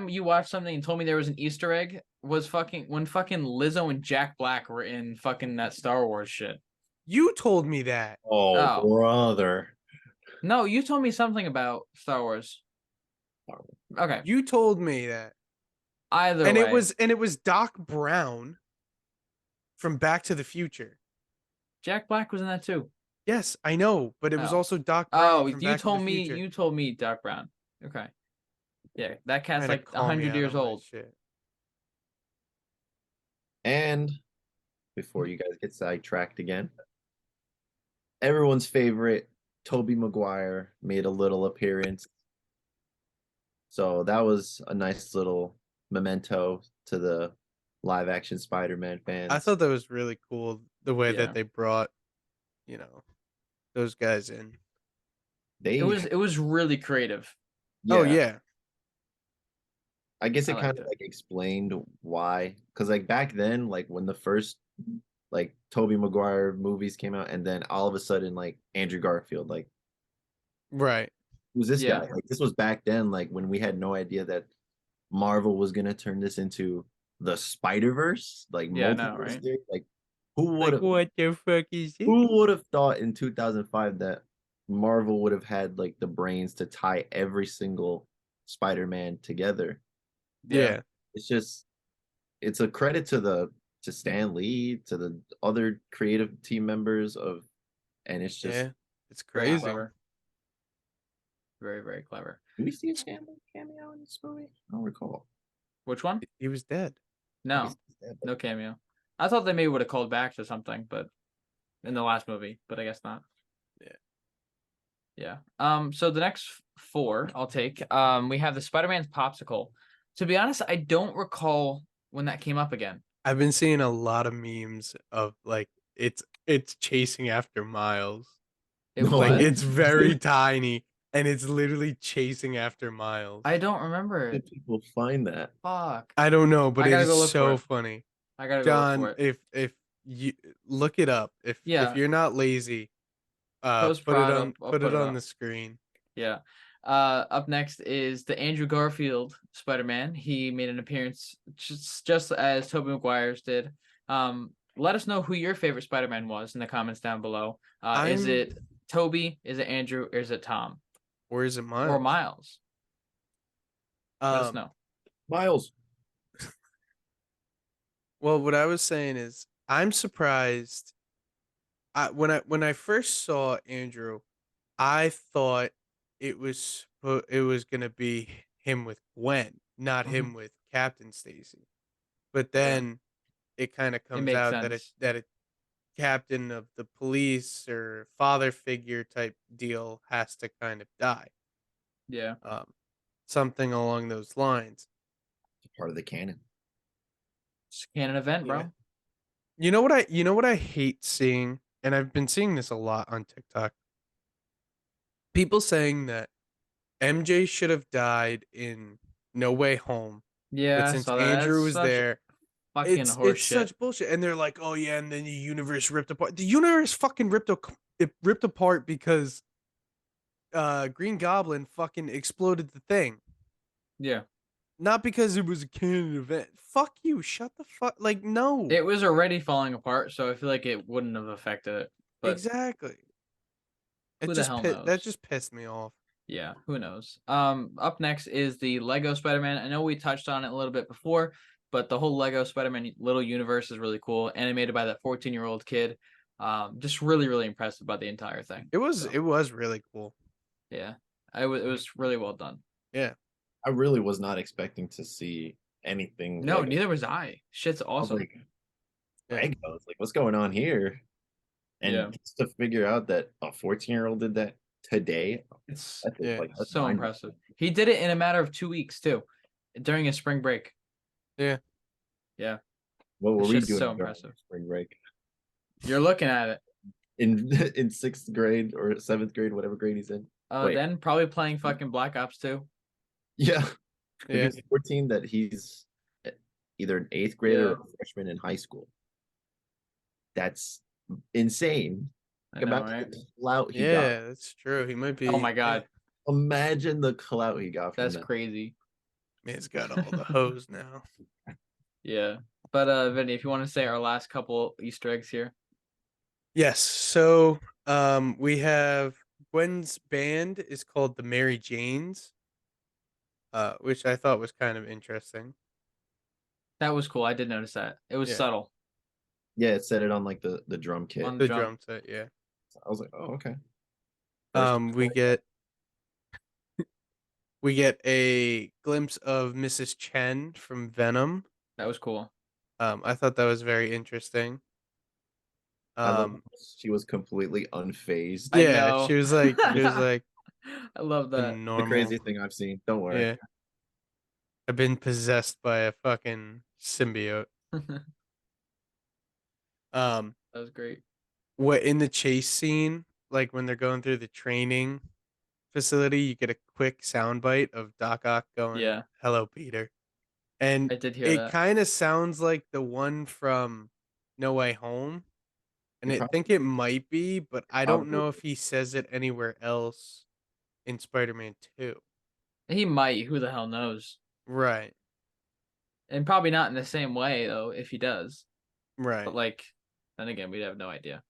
you watched something and told me there was an Easter egg was fucking when fucking Lizzo and Jack Black were in fucking that Star Wars shit. You told me that. Oh, Oh. brother. No, you told me something about Star Wars. Okay. You told me that. Either And way, it was Doc Brown from Back to the Future. Jack Black was in that too. Yes, I know, but it was Oh. also Doc Brown Oh, from Back to the Future. you told me Doc Brown. Okay. Yeah, that cat's Trying to like call me 100 out years on my old. shit. And before you guys get sidetracked again, everyone's favorite Tobey Maguire made a little appearance. So that was a nice little memento to the live action Spider-Man fans. I thought that was really cool the way Yeah. that they brought, you know, those guys in. They It was really creative. Oh yeah. I guess I it kind liked of it. like explained why. Because like back then, like when the first like Tobey Maguire movies came out, and then all of a sudden like Andrew Garfield, like Right. who's this Yeah. guy? Like this was back then, like when we had no idea that Marvel was gonna turn this into the Spider-Verse, like Yeah, I know, multiverse right? theory. Like who would Like have what the fuck is it? who would have thought in 2005 that Marvel would have had like the brains to tie every single Spider-Man together? Yeah. It's just it's a credit to Stan Lee, to the other creative team members of, and it's just Yeah. It's Very crazy. clever. Very, very clever. do we see a Stan Lee cameo in this movie? I don't recall. Which one? He was dead. No, no cameo. I thought they maybe would have called back to something, but in the last movie, but I guess not. Yeah. Yeah. So the next four I'll take. We have the Spider-Man's popsicle. To be honest, I don't recall when that came up again. I've been seeing a lot of memes of like it's chasing after Miles. It No. Like was. it's very tiny and it's literally chasing after Miles. I don't remember How it. did people find that? Fuck. I don't know, but I it gotta is go look for so it. funny. I gotta go look for John, it. if you look it up, if Yeah. you're not lazy, Post put it prod. on I'll put put it it on up. the screen. Yeah. Up next is the Andrew Garfield Spider-Man. He made an appearance just as Tobey Maguire's did. Let us know who your favorite Spider-Man was in the comments down below. Is it Tobey? Is it Andrew? Or is it Tom? Or is it Miles? Or Miles? Let us know. Miles. Well, what I was saying is I'm surprised. When I first saw Andrew, I thought it was gonna be him with Gwen, not Mhm. him with Captain Stacy. But Yeah. then it kind of It comes makes out sense. that a captain of the police or father figure type deal has to kind of die. Yeah. Something along those lines. It's part of the canon. It's a canon event, Yeah. bro. You know what I hate seeing, and I've been seeing this a lot on TikTok. People saying that MJ should have died in No Way Home, Yeah, but I since saw that. That's Andrew was such there, fucking horse it's shit. such bullshit. And they're like, "Oh yeah," and then the universe ripped apart. The universe fucking it ripped apart because Green Goblin fucking exploded the thing. Yeah. Not because it was a canon event. Fuck you. Shut the fuck. Like no. It was already falling apart, so I feel like it wouldn't have affected it. But Exactly. who the hell knows? That just pissed me off. Yeah, who knows? Up next is the Lego Spider-Man. I know we touched on it a little bit before, but the whole Lego Spider-Man little universe is really cool, animated by that 14-year-old kid. Just really, really impressive by the entire thing. It was really cool. Yeah, it was really well done. Yeah. I really was not expecting to see anything. No, Lego. neither was I. Shit's I was awesome. like, Yeah. Legos, like what's going on here? And Yeah. just to figure out that a 14-year-old did that today, It's that's Yeah. like that's so mind- impressive. He did it in a matter of 2 weeks too, during his spring break. Yeah. Yeah, What were It's we just doing so during impressive. spring break? You're looking at it. In sixth grade or seventh grade, whatever grade he's in. Wait. Then probably playing fucking Black Ops 2. Yeah. If Yeah. he's 14, that he's either an eighth grader Yeah. or a freshman in high school. That's insane. I know, Imagine right? the clout he got. Yeah, that's true. He might be. Oh my god, Imagine the clout he got from that's that. crazy. Man's got all the hoes now. Yeah, but Vinny, if you want to say our last couple Easter eggs here. Yes. So, we have Gwen's band is called the Mary Janes, which I thought was kind of interesting. That was cool. I did notice that. It was Yeah. subtle Yeah, it said it on like the drum kit. on The drum. drum set, yeah. I was like, oh, okay. First We get a glimpse of Mrs. Chen from Venom. That was cool. I thought that was very interesting. I love Um, she was completely unfazed. I yeah, know. she was like I love the that. The normal. craziest thing I've seen. Don't worry. Yeah, I've been possessed by a fucking symbiote. That Um, was great. what in the chase scene, like when they're going through the training facility, you get a quick soundbite of Doc Ock going, Yeah, "Hello, Peter," and I did hear it that. kind of sounds like the one from No Way Home, and You I think probably it might be, but I don't probably know if he says it anywhere else in Spider-Man 2. He might. Who the hell knows? Right, And probably not in the same way though. If he does, but right. like, then again, we'd have no idea.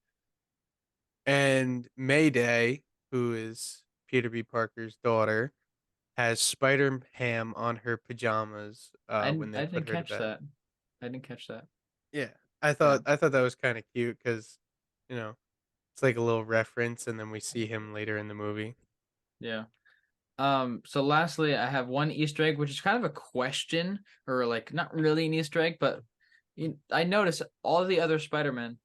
And Mayday, who is Peter B. Parker's daughter, has Spider Ham on her pajamas when they I put didn't her to catch bed. that. I didn't catch that. Yeah, Yeah, I thought that was kind of cute because you know it's like a little reference, and then we see him later in the movie. yeah. So lastly, I have one Easter egg, which is kind of a question, or like not really an Easter egg, but I noticed all the other Spider-Men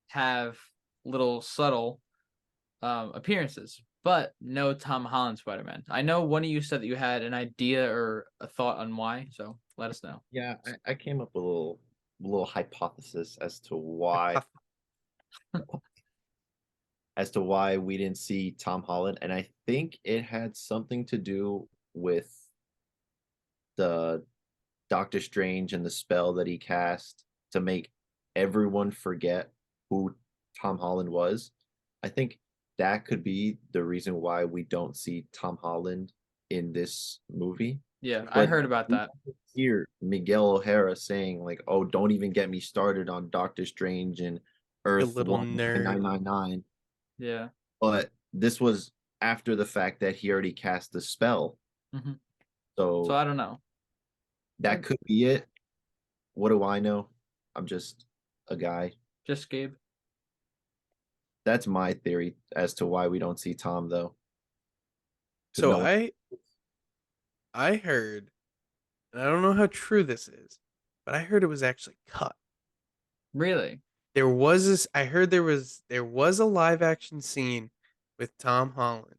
have little subtle appearances, but no Tom Holland Spider-Man. I know one of you said that you had an idea or a thought on why, so let us know. yeah, I came up with a little hypothesis as to why we didn't see Tom Holland, and I think it had something to do with the Doctor Strange and the spell that he cast to make everyone forget who Tom Holland was. I think that could be the reason why we don't see Tom Holland in this movie. Yeah, I But heard about we that. hear Miguel O'Hara saying like, "Oh, don't even get me started on Doctor Strange and You Earth little One nerd. Nine Nine Nine." Yeah. But this was after the fact that he already cast the spell, hmm So so I don't know. that could be it. What do I know? I'm just a guy. Just Gabe. That's my theory as to why we don't see Tom though. Because So no one. I heard, and I don't know how true this is, but I heard it was actually cut. Really There was this. I heard there was a live action scene with Tom Holland,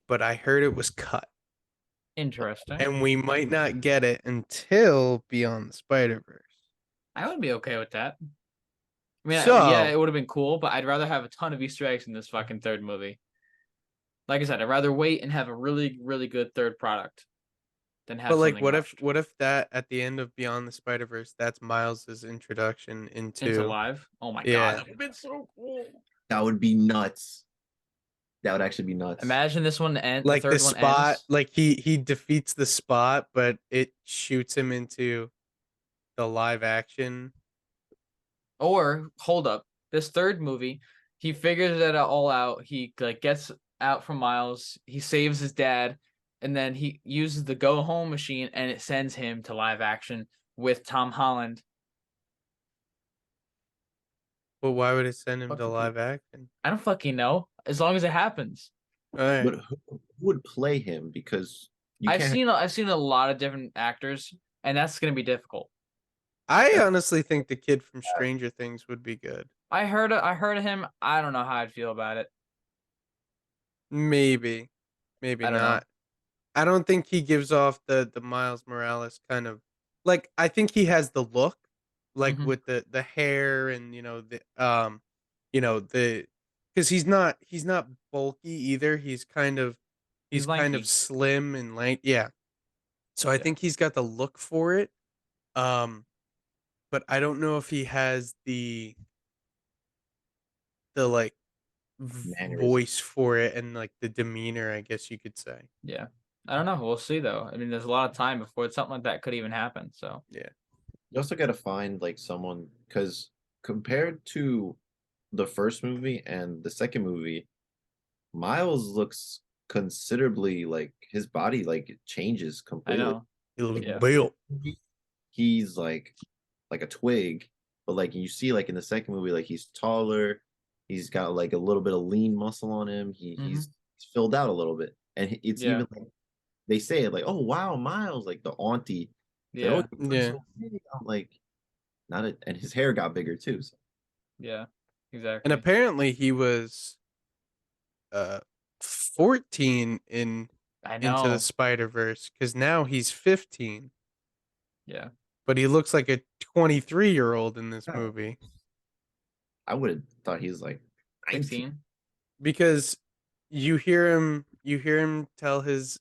but I heard it was cut, interesting. and we might not get it until Beyond the Spider Verse. I would be okay with that. I mean, yeah, So, it would have been cool, but I'd rather have a ton of Easter eggs in this fucking third movie. Like I said, I'd rather wait and have a really, really good third product than but have like, something rushed what if that at the end of Beyond the Spider Verse, that's Miles's introduction into into live. Oh my god, yeah. that would have been so cool. That would be nuts. That would actually be nuts. Imagine this one end, the Like the third one spot, ends. like he defeats the spot, but it shoots him into the live action. Or hold up, this third movie, he figures it all out. He like gets out from Miles. He saves his dad, and then he uses the go home machine, and it sends him to live action with Tom Holland. But why would it send him to Fucking cool. live action? I don't fucking know. As long as it happens. All right. But who would play him? Because you can't. I've seen a lot of different actors, and that's gonna be difficult. I honestly think the kid from Stranger Things would be good. I heard of him. I don't know how I'd feel about it. Maybe, maybe I don't know. not. I don't think he gives off the Miles Morales kind of like I think he has the look like hmm with the hair and the because he's not bulky either. He's He's kind of lanky. slim and lank. Yeah. So I Yeah. think he's got the look for it. Um, but I don't know if he has the like Mannerism. voice for it and like the demeanor, I guess you could say. Yeah. I don't know. We'll see though. I mean, there's a lot of time before something like that could even happen. So Yeah. You also got to find like someone because compared to the first movie and the second movie, Miles looks considerably like his body like it changes I completely. know. He looks Yeah. built. He's like a twig, but like you see like in the second movie, like he's taller, He's got like a little bit of lean muscle on him. He's filled out a little bit, and it's Yeah. even like they say it like, "Oh wow, Miles!" Like the auntie, said, "Oh, Yeah. you're Yeah. so big." I'm like, not a, and his hair got bigger too. So Yeah. And Exactly. apparently he was 14 in I Into the know. Spider-Verse because now he's 15, Yeah. but he looks like a 23-year-old in this movie I would have thought he was like 19. 16. because you hear him tell his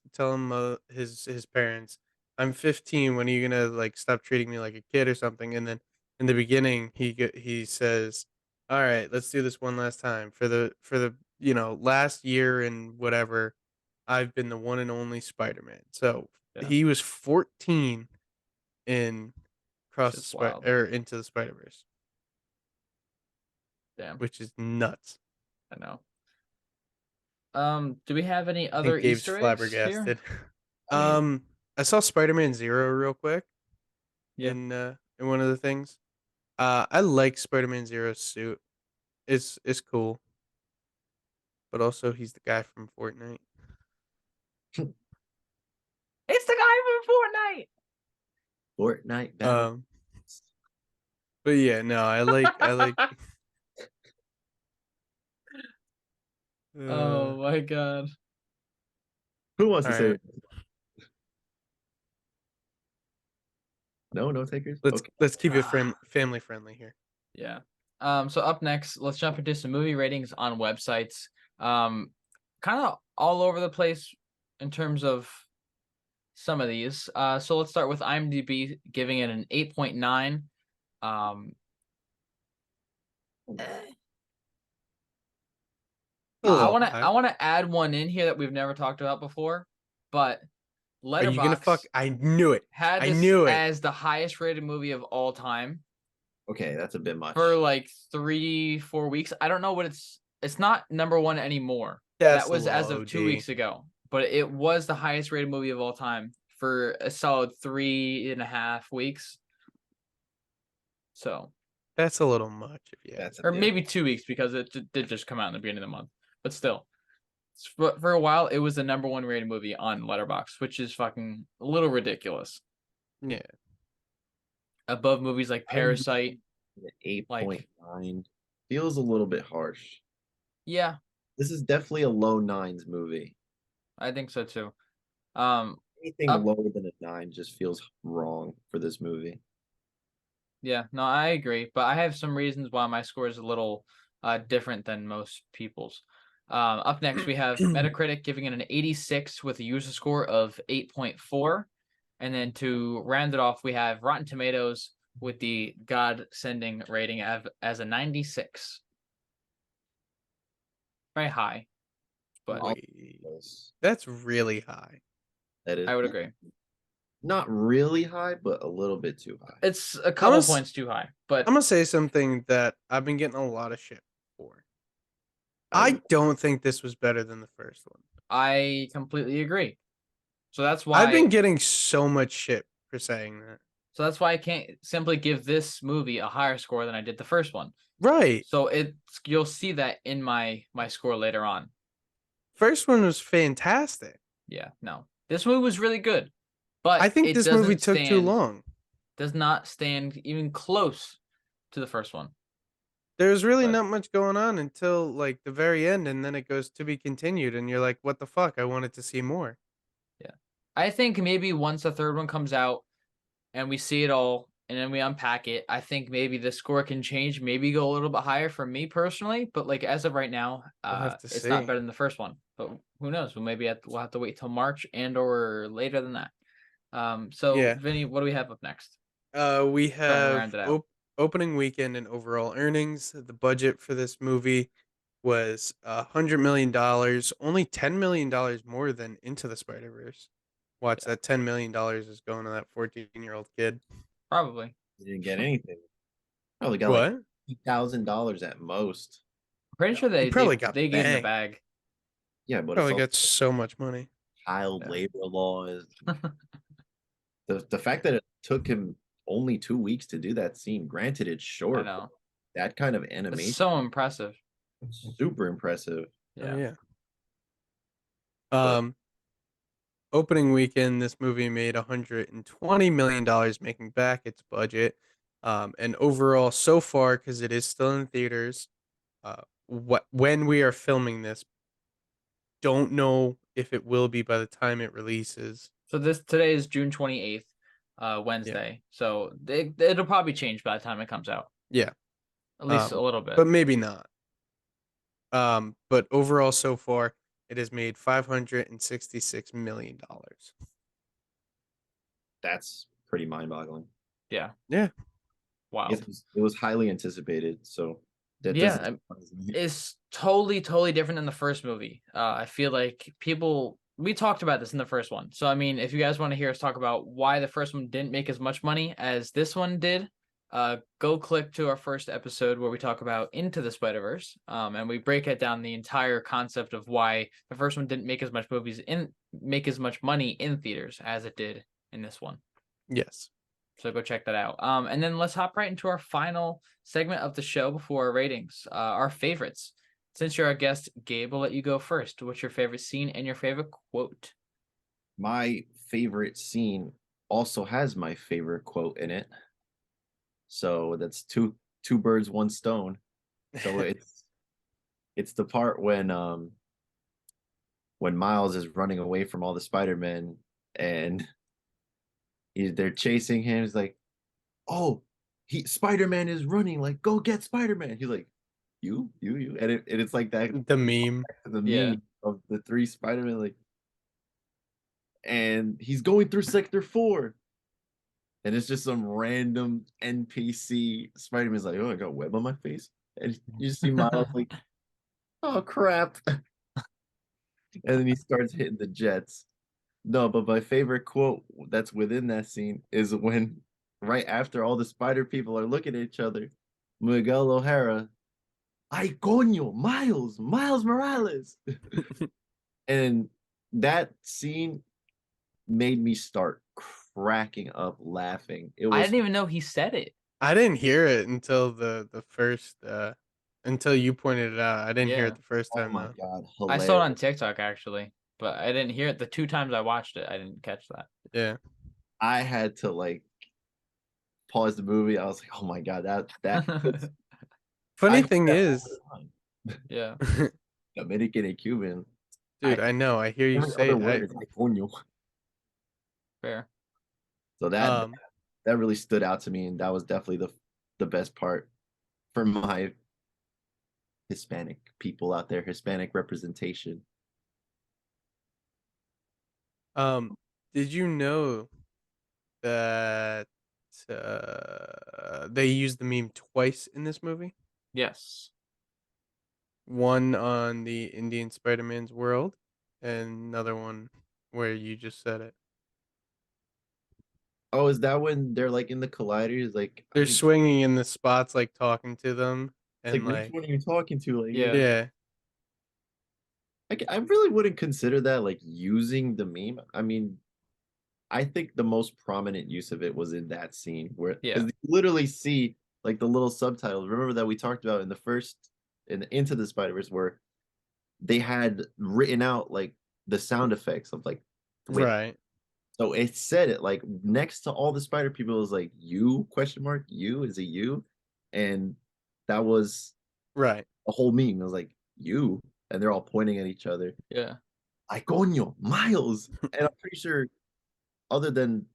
parents, "I'm 15. When are you gonna like stop treating me like a kid or something?" And then in the beginning he says, "All right, let's do this one last time for the last year and whatever. I've been the one and only Spider-Man." So Yeah. he was 14 in Which is wild. Into the Spider-Verse, Damn. which is nuts. I know. Do we have any I other think Gabe's Easter eggs here? flabbergasted. I mean, I saw Spider-Man Zero real quick Yeah. in one of the things. I like Spider-Man Zero's suit. It's cool, but also he's the guy from Fortnite. It's the guy from Fortnite. Fortnite battle. Um, but yeah, no, I like. Oh my god. Who wants to All say? right, No takers. let's Okay. let's keep it Ah. family friendly here. Yeah. So up next, let's jump into some movie ratings on websites. Kind of all over the place in terms of some of these. So let's start with IMDb giving it an 8.9. Um, A I little want to high. I want to add one in here that we've never talked about before, but Are you gonna fuck? Letterboxd I knew it. had I this knew it. as the highest rated movie of all time Okay, that's a bit much. for like 3-4 weeks. I don't know what it's not number one anymore. That's That a was little as of 2 OD. weeks ago, but it was the highest rated movie of all time for a solid 3.5 weeks. So, That's a little much. If you That's a or bit. maybe 2 weeks because it did just come out in the beginning of the month, but still. For a while, it was the number one rated movie on Letterboxd, which is fucking a little ridiculous. yeah. Above movies like Parasite. 8.9 feels a little bit harsh. Yeah, This is definitely a low nines movie. I think so too. Anything Up, lower than a 9 just feels wrong for this movie. yeah, no, I agree, but I have some reasons why my score is a little different than most people's. Up next, we have Metacritic giving it an 86 with a user score of 8.4. And then to round it off, we have Rotten Tomatoes with the God-sending rating as a 96. Very high, but Wait, Yes. that's really high. That is I would agree. not really high, but a little bit too high. It's a couple s- points too high, but I'm gonna say something that I've been getting a lot of shit for. I I don't think this was better than the first one. I completely agree. So that's I've been why getting so much shit for saying that. I can't simply give this movie a higher score than I did the first one. Right. So you'll see that in my score later on. First one was fantastic. Yeah, no. This movie was really good, but I think it this movie doesn't took too stand long. does not stand even close to the first one. There was really But not much going on until like the very end, and then it goes to be continued, and you're like, "What the fuck? I wanted to see more." yeah. I think maybe once the third one comes out and we see it all and then we unpack it, I think maybe the score can change, maybe go a little bit higher for me personally. But like as of right now, We'll have to it's not see. better than the first one. But who knows? We'll have to wait till March and or later than that. So Yeah. Vinny, what do we have up next? We Starting to round have it out. opening weekend and overall earnings. The budget for this movie was $100 million, only $10 million more than Into the Spider-Verse. Watch that $10 million is going to that 14-year-old kid. Probably. You didn't get anything. Probably got like What? $8,000 at most. Pretty sure He probably got they gave him the bang. bag. Yeah, but Probably it's all got so much money. child Yeah. labor laws. The fact that it took him only 2 weeks to do that scene, granted it's I short, but know. that kind of It's animation, so impressive. super impressive. Oh Yeah. yeah. But Um, opening weekend, this movie made $120 million, making back its budget. And overall, so far, because it is still in theaters, when we are filming this, don't know if it will be by the time it releases. So today is June 28th, Yeah, Wednesday. So it'll probably change by the time it comes out. yeah. At least a little bit. But maybe not. But overall, so far, it has made $566 million. that's pretty mind-boggling. Yeah. Yeah, Wow. It was highly anticipated, so that Yeah, doesn't surprise me. it's totally different than the first movie. I feel like we talked about this in the first one. So I mean, if you guys want to hear us talk about why the first one didn't make as much money as this one did, go click to our first episode where we talk about Into the Spider-Verse. And we break it down the entire concept of why the first one didn't make as much money in theaters as it did in this one. yes. So go check that out. And then let's hop right into our final segment of the show before our ratings, our favorites. Since you're our guest, Gabe, will let you go first. What's your favorite scene and your favorite quote? My favorite scene also has my favorite quote in it. So that's two birds, one stone. So it's the part when Miles is running away from all the Spider-Men and they're chasing him. He's like, "Oh, Spider-Man is running! Like, go get Spider-Man!" He's like, "You," and it's like that The meme. the Yeah. meme of the three Spider-Man, like, and he's going through Sector 4, and it's just some random NPC. Spider-Man's like, "Oh, I got a web on my face," and you see Miles like, "Oh crap," and then he starts hitting the jets. No, but my favorite quote that's within that scene is when right after all the spider people are looking at each other, Miguel O'Hara, "Ay coño, Miles Morales." And that scene made me start cracking up laughing. It I was didn't even know he said it. I didn't hear it until the first until you pointed it out. I didn't hear Yeah. it the first oh time my though. god, I saw it on hilarious. TikTok actually, but I didn't hear it the 2 times I watched it. I didn't catch that. Yeah. I had to like pause the movie. I was like, "Oh my god, that hits." I Funny hear thing that all is, the time. Yeah, Dominican and Cuban. dude, I know. I hear you Every say other it. word is like coño. fair. So Um that really stood out to me, and that was definitely the best part for my Hispanic people out there, Hispanic representation. did you know that they used the meme twice in this movie? Yes. One on the Indian Spider-Man's world, and another one where you just said it. Oh, is that when they're like in the colliders? Like, They're swinging in the spots, like talking to them, it's like, and which like, one are you talking to? Like, Yeah. yeah, I really wouldn't consider that like using the meme. I mean, I think the most prominent use of it was in that scene where, Yeah. because you literally see like the little subtitles. Remember that we talked about in the first in Into the Spider-Verse where they had written out like the sound effects of like with right, so it said it like next to all the spider people it was like you question mark you is it you, and that was right. a whole meme. It was like you, and they're all pointing at each other. Yeah. Ay coño, Miles, and I'm pretty sure other than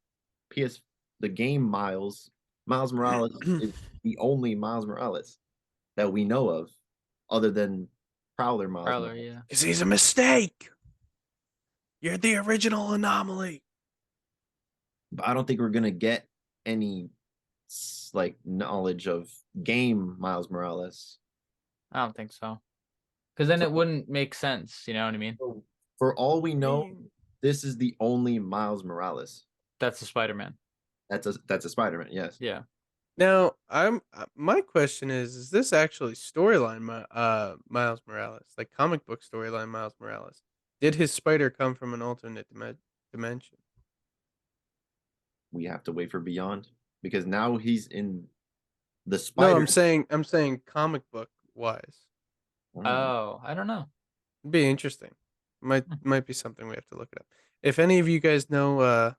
PS the game Miles Morales is the only Miles Morales that we know of, other than Prowler Miles Prowler, Morales. yeah. Because he's a mistake. You're the original anomaly. But I don't think we're gonna get any like knowledge of game Miles Morales. I don't think so. Because then So, it wouldn't make sense. You know what I mean? for all we I know, mean, this is the only Miles Morales. That's the Spider-Man. That's a Spider-Man, yes. Yeah. now I'm my question is this actually storyline, Miles Morales, like comic book storyline, Miles Morales? Did his spider come from an alternate dimension? We have to wait for Beyond because now he's in the No, Spider. I'm saying comic book wise. Oh, I don't know. It'd be interesting. Might Hmm. might be something we have to look it up. If any of you guys know,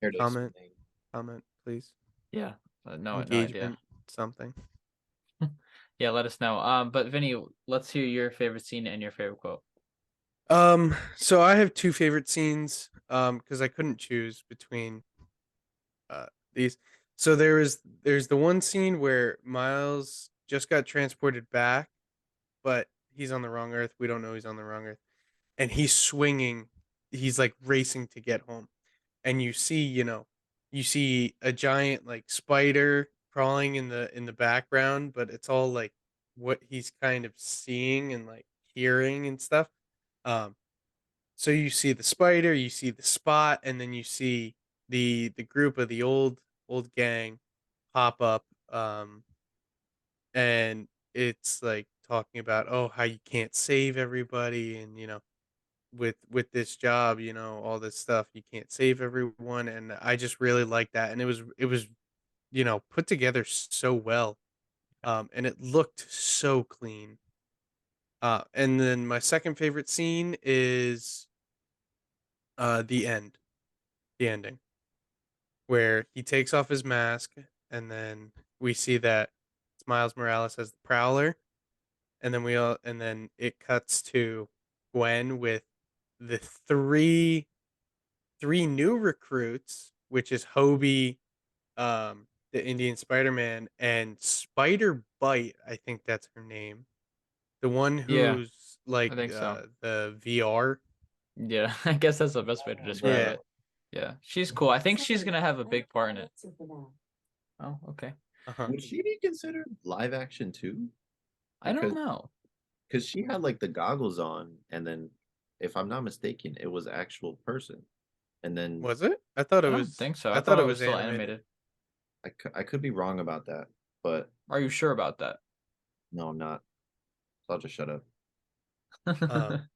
Paradise comment, Remain. comment, please. Yeah, no idea. Engagement, something. Yeah, let us know. But Vinny, let's hear your favorite scene and your favorite quote. So I have two favorite scenes, because I couldn't choose between these. So there's the one scene where Miles just got transported back, but he's on the wrong Earth. We don't know he's on the wrong Earth, and he's swinging. He's like racing to get home, and you see a giant like spider crawling in the background, but it's all like what he's kind of seeing and like hearing and stuff. Um, so you see the spider, you see the spot, and then you see the group of the old gang pop up, and it's like talking about, oh, how you can't save everybody, and with this job, all this stuff, you can't save everyone, and I just really like that, and it was put together so well, and it looked so clean. And then my second favorite scene is the ending, where he takes off his mask, and then we see that it's Miles Morales as the Prowler, and then it cuts to Gwen with the three new recruits, which is Hobie, the Indian Spider-Man, and Spider Bite, I think that's her name. The one Yeah, who's I like think so. the VR. Yeah, I guess that's the best way to describe Yeah. it. Yeah, she's cool. I think she's gonna have a big part in it. Oh, okay. Uh-huh. Would she be considered live action too? I don't Because know. she had like the goggles on, and then if I'm not mistaken, it was actual person. And then Was it? I thought it I don't was think so. I I thought thought it it was was still animated. animated. I could be wrong about that, but Are you sure about that? no, I'm not. So I'll just shut up. Um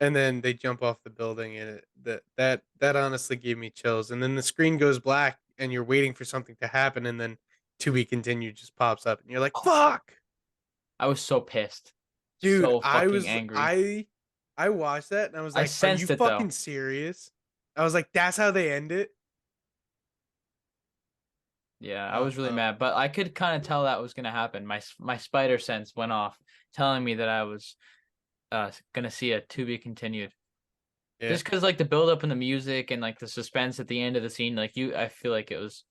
and then they jump off the building, and that honestly gave me chills. And then the screen goes black, and you're waiting for something to happen, and then to be continued just pops up, and you're like, "Fuck!" I was so pissed. Dude, So fucking angry. I watched that, and I was I like, "Are you sensed it though. fucking serious?" I was like, "That's how they end it?" Yeah, I Uh, was really um, mad, but I could kind of tell that was gonna happen. My spider sense went off, telling me that I was gonna see a to be continued. yeah. Just because like the build up and the music and like the suspense at the end of the scene, I feel like it was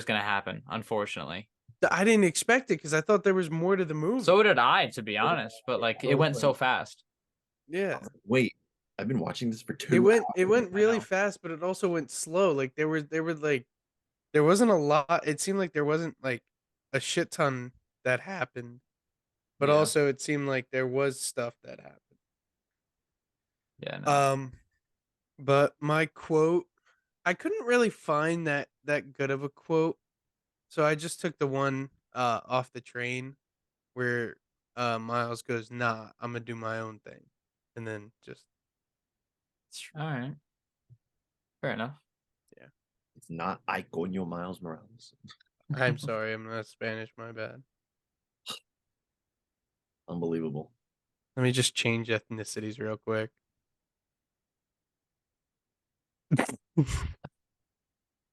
gonna happen. Unfortunately, I didn't expect it because I thought there was more to the so movie. did I, to be honest. But like it went so fast. Yeah. Wait, I've been watching this for It 2 went it hours. went I really know. fast, but it also went slow. Like there wasn't a lot. It seemed like there wasn't like a shit ton that happened, but Yeah, also it seemed like there was stuff that happened. yeah, no. Um, but my quote, I couldn't really find that good of a quote, so I just took the one off the train where Miles goes, "Nah, I'm gonna do my own thing," and then just All right, fair enough. yeah. It's not I coño Miles Morales. I'm sorry, I'm not Spanish. My bad. Unbelievable. Let me just change ethnicities real quick.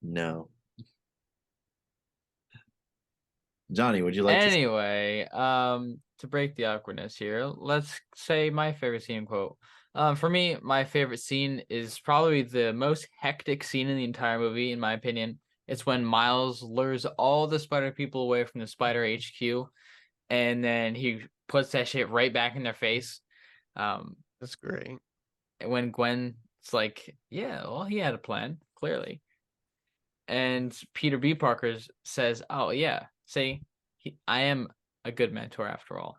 No. Johnny, would you like to? Anyway, to break the awkwardness here, let's say my favorite scene quote. For me, my favorite scene is probably the most hectic scene in the entire movie, in my opinion. It's when Miles lures all the spider people away from the spider HQ, and then he puts that shit right back in their face. Um, That's great. when Gwen's like, "Yeah, well, he had a plan, clearly," and Peter B. Parker says, "Oh yeah, see, I am a good mentor after all."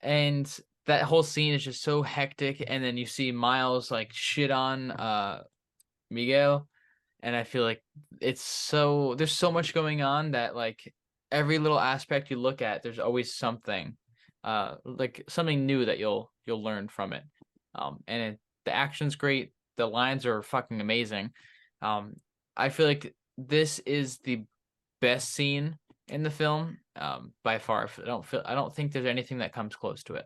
And that whole scene is just so hectic, and then you see Miles like shit on Miguel, and I feel like there's so much going on that like every little aspect you look at, there's always something like something new that you'll learn from it. The action's great, the lines are fucking amazing. um I feel like this is the best scene in the film. By far, I don't think there's anything that comes close to it.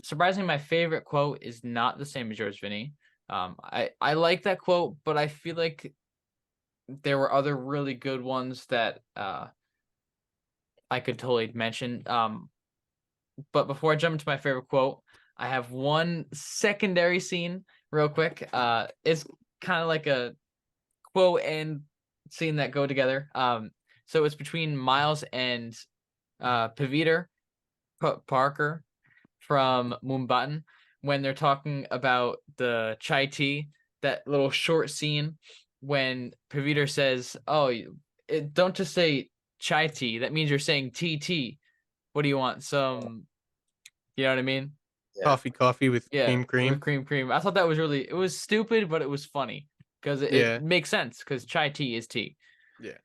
Surprisingly, my favorite quote is not the same as yours, Vinny. I like that quote, but I feel like there were other really good ones that I could totally mention. But before I jump into my favorite quote, I have one secondary scene real quick. It's kind of like a quote and scene that go together. So it's between Miles and Pavitr Parker from Mumbai when they're talking about the chai tea. That little short scene when Pavitr says, "Oh, don't just say chai tea. That means you're saying TT. What do you want? Some, you know what I mean? Yeah. Coffee with Yeah, cream. with cream. I thought that was really, it was stupid, but it was funny because Yeah. it makes sense because chai tea is tea. Yeah.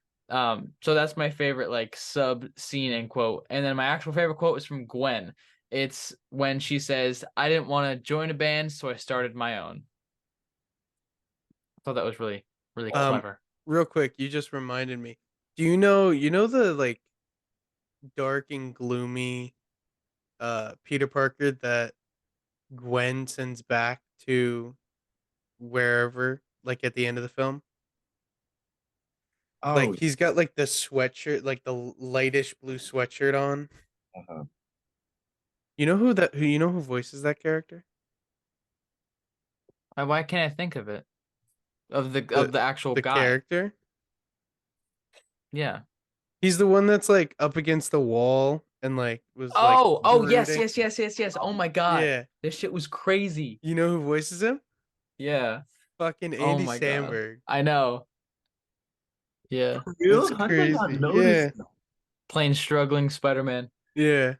So that's my favorite like sub scene and quote. And then my actual favorite quote is from Gwen. It's when she says, "I didn't want to join a band, so I started my own." I thought that was really, really clever. Real quick, you just reminded me. Do you know the like dark and gloomy Peter Parker that Gwen sends back to wherever, like at the end of the film? Oh, Like he's got like the sweatshirt, like the lightish blue sweatshirt on. uh-huh. You know who voices that character? Why can't I think of it? Of The the actual the guy. character? Yeah. He's the one that's like up against the wall and like was like Oh, yes. brooding. Oh my God. Yeah. This shit was crazy. You know who voices him? Yeah. Fucking Oh Andy my God. Samberg. I know. Yeah. That's Real? How did I not crazy. notice Yeah. that? Plain struggling Spider-Man. Yeah.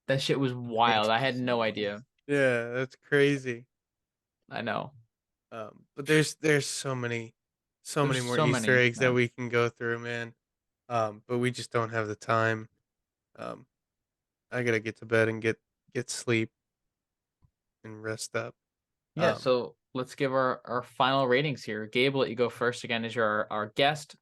That shit was wild. I had no idea. Yeah, that's crazy. I know. But there's so many There's more so Easter many, eggs that man. we can go through, man. But we just don't have the time. Um, I gotta get to bed and get sleep and rest up. Yeah, Um, so let's give our final ratings here. Gabe, let you go first again as our guest.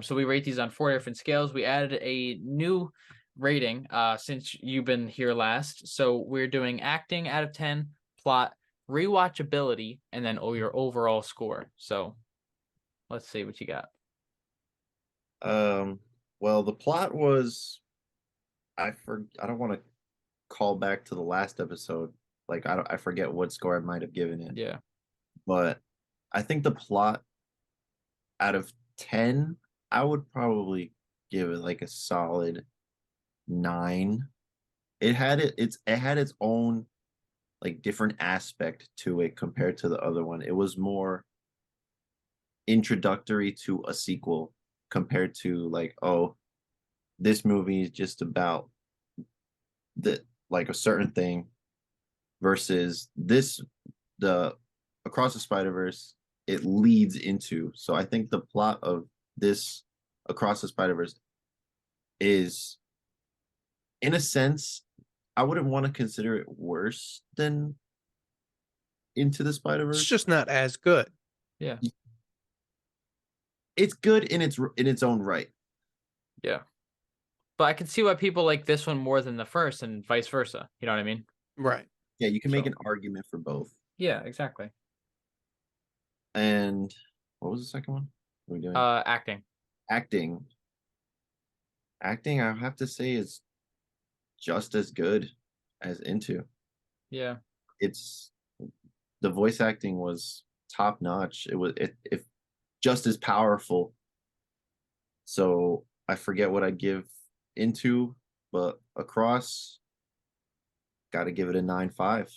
So we rate these on 4 different scales. We added a new rating since you've been here last. So we're doing acting out of 10, plot, rewatchability, and then your overall score. So let's see what you got. Well, the plot was I don't want to call back to the last episode. Like I forget what score I might have given it. Yeah. But I think the plot out of 10, I would probably give it like a solid 9. It had its own like different aspect to it compared to the other one. It was more introductory to a sequel compared to like, oh, this movie is just about the like a certain thing versus the Across the Spider-Verse, it leads into. So I think the plot of this Across the Spider-Verse is, in a sense, I wouldn't want to consider it worse than Into the it's Spider-Verse. just not as good. Yeah. It's good in its own right. Yeah. But I can see why people like this one more than the first and vice versa. You know what I mean? Right. Yeah, you can make So- an argument for both. Yeah, exactly. And what was the second one? What are we doing? Acting. Acting. Acting, I have to say, is just as good as Into. Yeah. It's the voice acting was top notch. It just as powerful. So I forget what I give Into, but Across, got to give it a 9.5.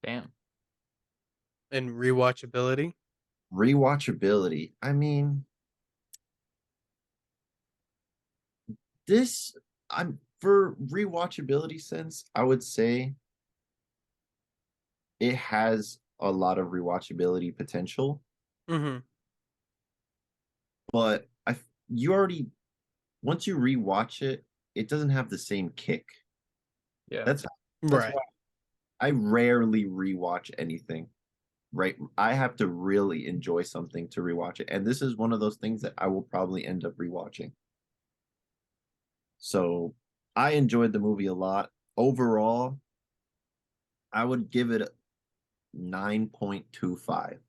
Damn. And rewatchability. Rewatchability. I mean, this I'm for rewatchability sense, I would say it has a lot of rewatchability potential, Mm-hmm. but you already once you rewatch it, it doesn't have the same kick. Yeah. That's Right. why I rarely rewatch anything right. I have to really enjoy something to rewatch it, and this is one of those things that I will probably end up rewatching. So I enjoyed the movie a lot. Overall, I would give it 9.25.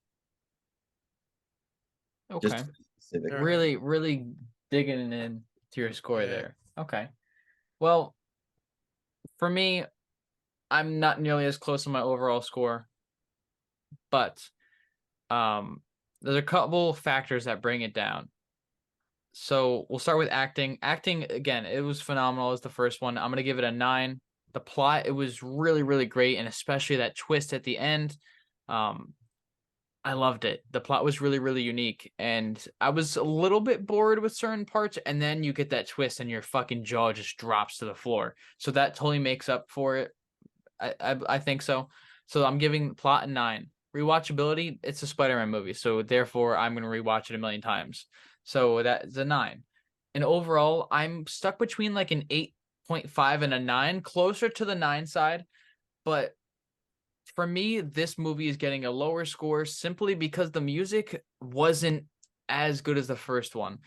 Just Okay. to be specific. All right. Really, really digging in to your score Yeah. there. Okay. Well, for me, I'm not nearly as close to my overall score, but there's a couple factors that bring it down. So we'll start with acting. Acting, again, it was phenomenal as the first one. I'm gonna give it a 9. The plot, it was really, really great, and especially that twist at the end. I loved it. The plot was really, really unique, and I was a little bit bored with certain parts, and then you get that twist, and your fucking jaw just drops to the floor. So that totally makes up for it. I think so. So I'm giving plot a 9. Rewatchability, it's a Spider-Man movie, so therefore I'm gonna rewatch it a million times. So that's a 9. And overall, I'm stuck between like an 8.5 and a 9, closer to the 9 side, but for me, this movie is getting a lower score simply because the music wasn't as good as the first one.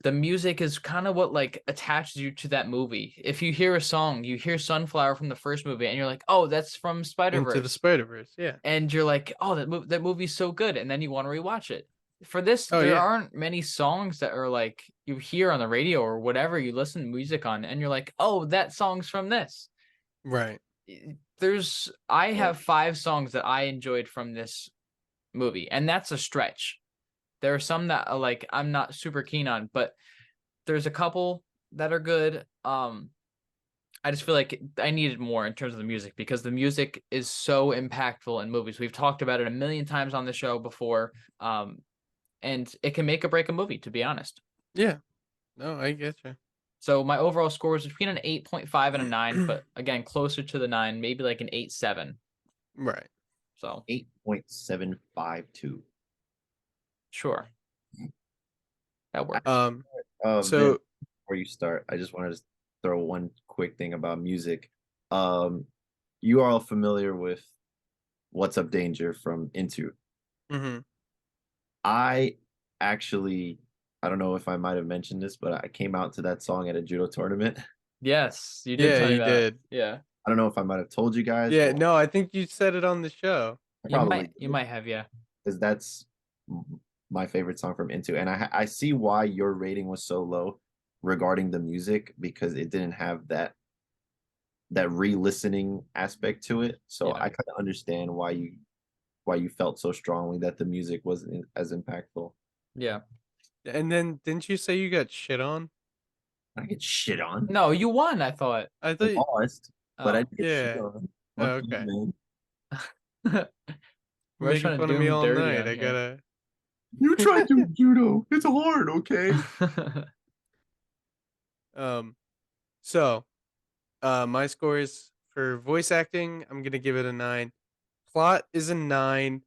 The music is kind of what like attaches you to that movie. If you hear a song, you hear Sunflower from the first movie, and you're like, "Oh, that's from Into the Spider-Verse," Spider-Verse, yeah. and you're like, "Oh, that movie's so good," and then you want to rewatch it. For this, Oh, there yeah. aren't many songs that are like you hear on the radio or whatever you listen to music on, and you're like, "Oh, that song's from this." Right. I have 5 songs that I enjoyed from this movie, and that's a stretch. There are some that are like I'm not super keen on, but there's a couple that are good. I just feel like I needed more in terms of the music because the music is so impactful in movies. We've talked about it a million times on the show before, and it can make or break a movie, to be honest. Yeah. No, I get you. So my overall score is between an 8.5 and a 9, but again, closer to the 9, maybe like an 8.7. Right. So 8.752. sure, that works. So Vince, before you start, I just wanted to throw one quick thing about music. You are all familiar with "What's Up Danger" from Into. mhm. I actually, I don't know if I might have mentioned this, but I came out to that song at a judo tournament. Yes, you did Yeah, tell me you that. did. Yeah, I don't know if I might have told you guys. Yeah, But no, I think you said it on the show. I you probably might have, yeah. because that's my favorite song from Into, and I see why your rating was so low regarding the music because it didn't have that re-listening aspect to it. So Yeah. I kind of understand why you felt so strongly that the music wasn't as impactful. Yeah. And then didn't you say you got shit on? I get shit on. No, you won, I thought. I I thought lost, but I Oh. didn't get shit yeah. on. Oh, Fuck you, okay. We're always Making trying to fun of do me him all dirty night. on I here. gotta You tried to judo. It's hard, okay? so my scores for voice acting, I'm gonna give it a 9. Plot is a 9.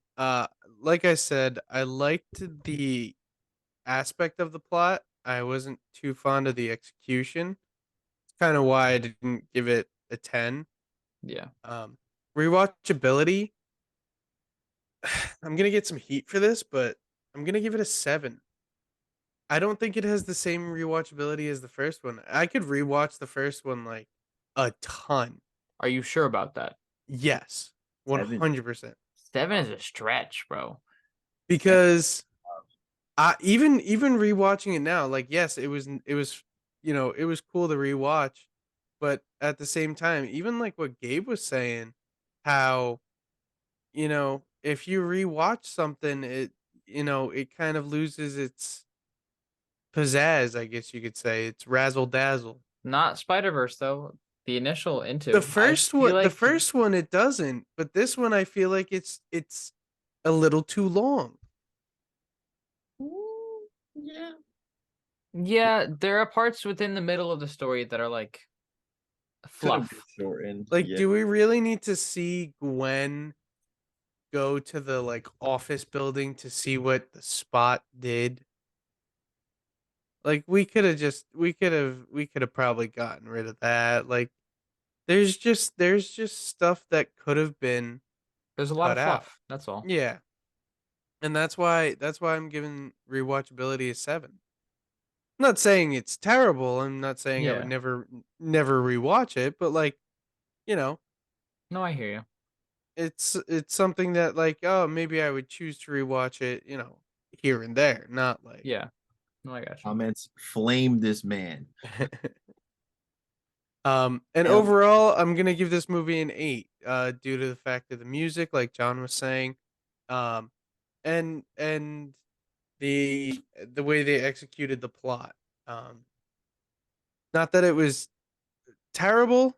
Like I said, I liked the aspect of the plot. I wasn't too fond of the execution. It's kind of why I didn't give it a 10. Yeah. Rewatchability, I'm gonna get some heat for this, but I'm gonna give it a 7. I don't think it has the same rewatchability as the first one. I could rewatch the first one like a ton. Are you sure about that? Yes, 7. 100%. 7 is a stretch, bro. Because I even rewatching it now, like yes, it was it was cool to rewatch, but at the same time, even like what Gabe was saying, how if you rewatch something, it kind of loses its pizzazz, I guess you could say. It's razzle dazzle. Not Spider-Verse though. The initial The Into. I first feel one, the like first one, it doesn't, but this one, I feel like it's a little too long. Yeah. yeah, there are parts within the middle of the story that are like Could have been fluff. shortened. Like, Yeah. do we really need to see Gwen go to the like office building to see what the Spot did? Like, we could have probably gotten rid of that. Like, there's just stuff that could have been There's a lot cut of out. fluff. That's all. Yeah. And that's why I'm giving rewatchability a 7. I'm not saying it's terrible. I'm not saying I would Yeah. never rewatch it, but like, you know, No, I hear you. it's something that like, oh, maybe I would choose to rewatch it, here and there, not like Yeah. No, I got you. Comments flame this man. And Um, overall, I'm gonna give this movie an 8, due to the fact of the music, like John was saying, um, and the way they executed the plot. Um, Not that it was terrible,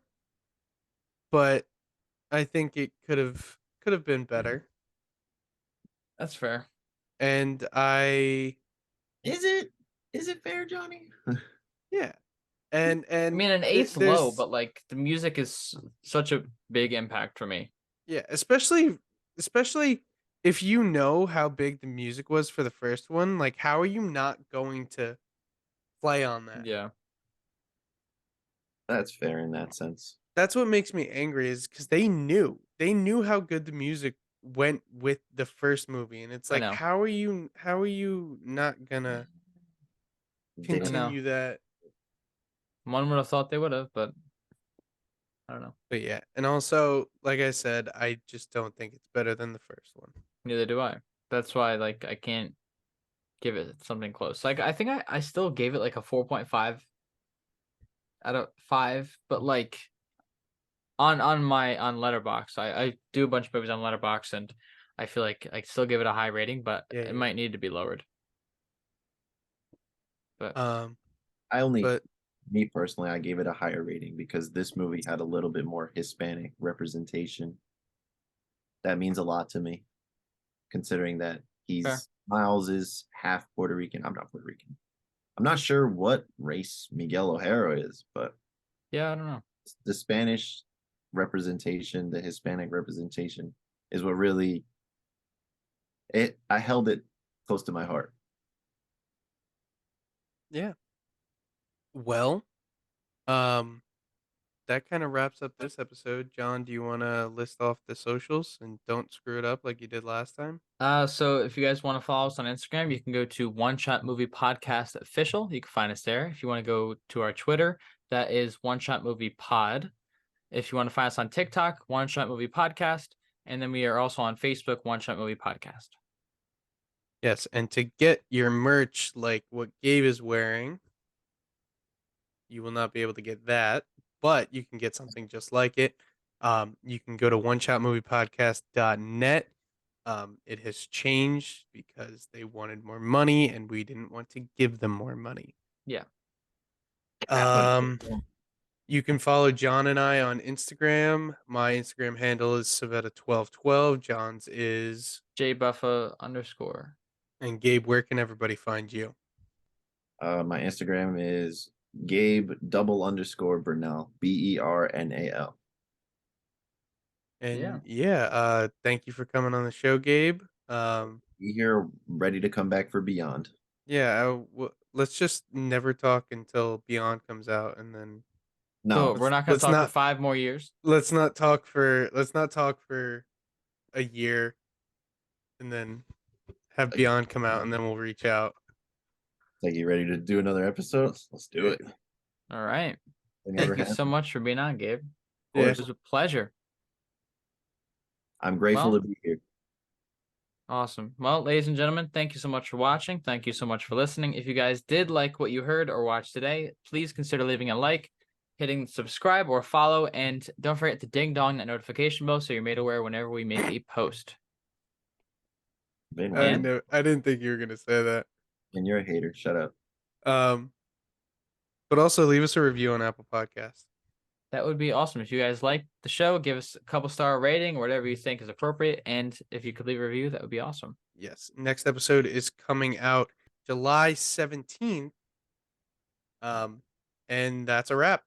but I think it could have been better. That's fair. And I is it? Is it fair, Johnny? yeah, I mean, an eight's low, there's but like the music is such a big impact for me. yeah, especially if you know how big the music was for the first one, like how are you not going to play on that? Yeah. That's fair in that sense. That's what makes me angry is because they knew how good the music went with the first movie, and it's I like know. how are you not gonna They I don't. know. continue that? One would have thought they would have, but I don't know. But yeah, and also like I said, I just don't think it's better than the first one. Neither do I. That's why like I can't give it something close. Like I think I still gave it like a 4.5 out of 5, but like on Letterbox, I do a bunch of movies on Letterbox, and I feel like I still give it a high rating, but Yeah, it yeah. might need to be lowered. But I only, But me personally, I gave it a higher rating because this movie had a little bit more Hispanic representation. That means a lot to me, considering that fair. Miles is half Puerto Rican. I'm not Puerto Rican. I'm not sure what race Miguel O'Hara is, but Yeah, I don't know. the Spanish representation, the Hispanic representation, is what really it. I held it close to my heart. yeah, well, um, that kind of wraps up this episode. John, do you want to list off the socials and don't screw it up like you did last time? So if you guys want to follow us on Instagram, you can go to One Shot Movie Podcast Official. You can find us there. If you want to go to our Twitter, that is One Shot Movie Pod. If you want to find us on TikTok, One Shot Movie Podcast. And then we are also on Facebook, One Shot Movie Podcast. Yes, and to get your merch like what Gabe is wearing, you will not be able to get that, but you can get something just like it. You can go to oneshotmoviepodcast.net. It has changed because they wanted more money and we didn't want to give them more money. Yeah. Um, you can follow John and I on Instagram. My Instagram handle is Savetta1212. John's is. JBuffa_. And Gabe, where can everybody find you? My Instagram is Gabe_Bernal, BERNAL. And Yeah. thank you for coming on the show, Gabe. Be here ready to come back for Beyond. Yeah, let's just never talk until Beyond comes out, and then So No, we're not going to let's talk for not 5 more years. let's not talk for a year, and then have like, Beyond come out, and then we'll reach out. like you ready to do another episode? Let's do it. All right. It never Thank you so happened. much for being on, Gabe. Yeah. It was a pleasure. I'm grateful Well, to be here. awesome. Well, ladies and gentlemen, thank you so much for watching. Thank you so much for listening. If you guys did like what you heard or watched today, please consider leaving a like, hitting subscribe or follow, and don't forget to ding dong that notification bell so you're made aware whenever we make a post. Been I waiting. know. I didn't think you were gonna say that. And you're a hater. Shut up. But also leave us a review on Apple Podcasts. That would be awesome. If you guys like the show, give us a couple star rating or whatever you think is appropriate. And if you could leave a review, that would be awesome. Yes. Next episode is coming out July 17th. And that's a wrap.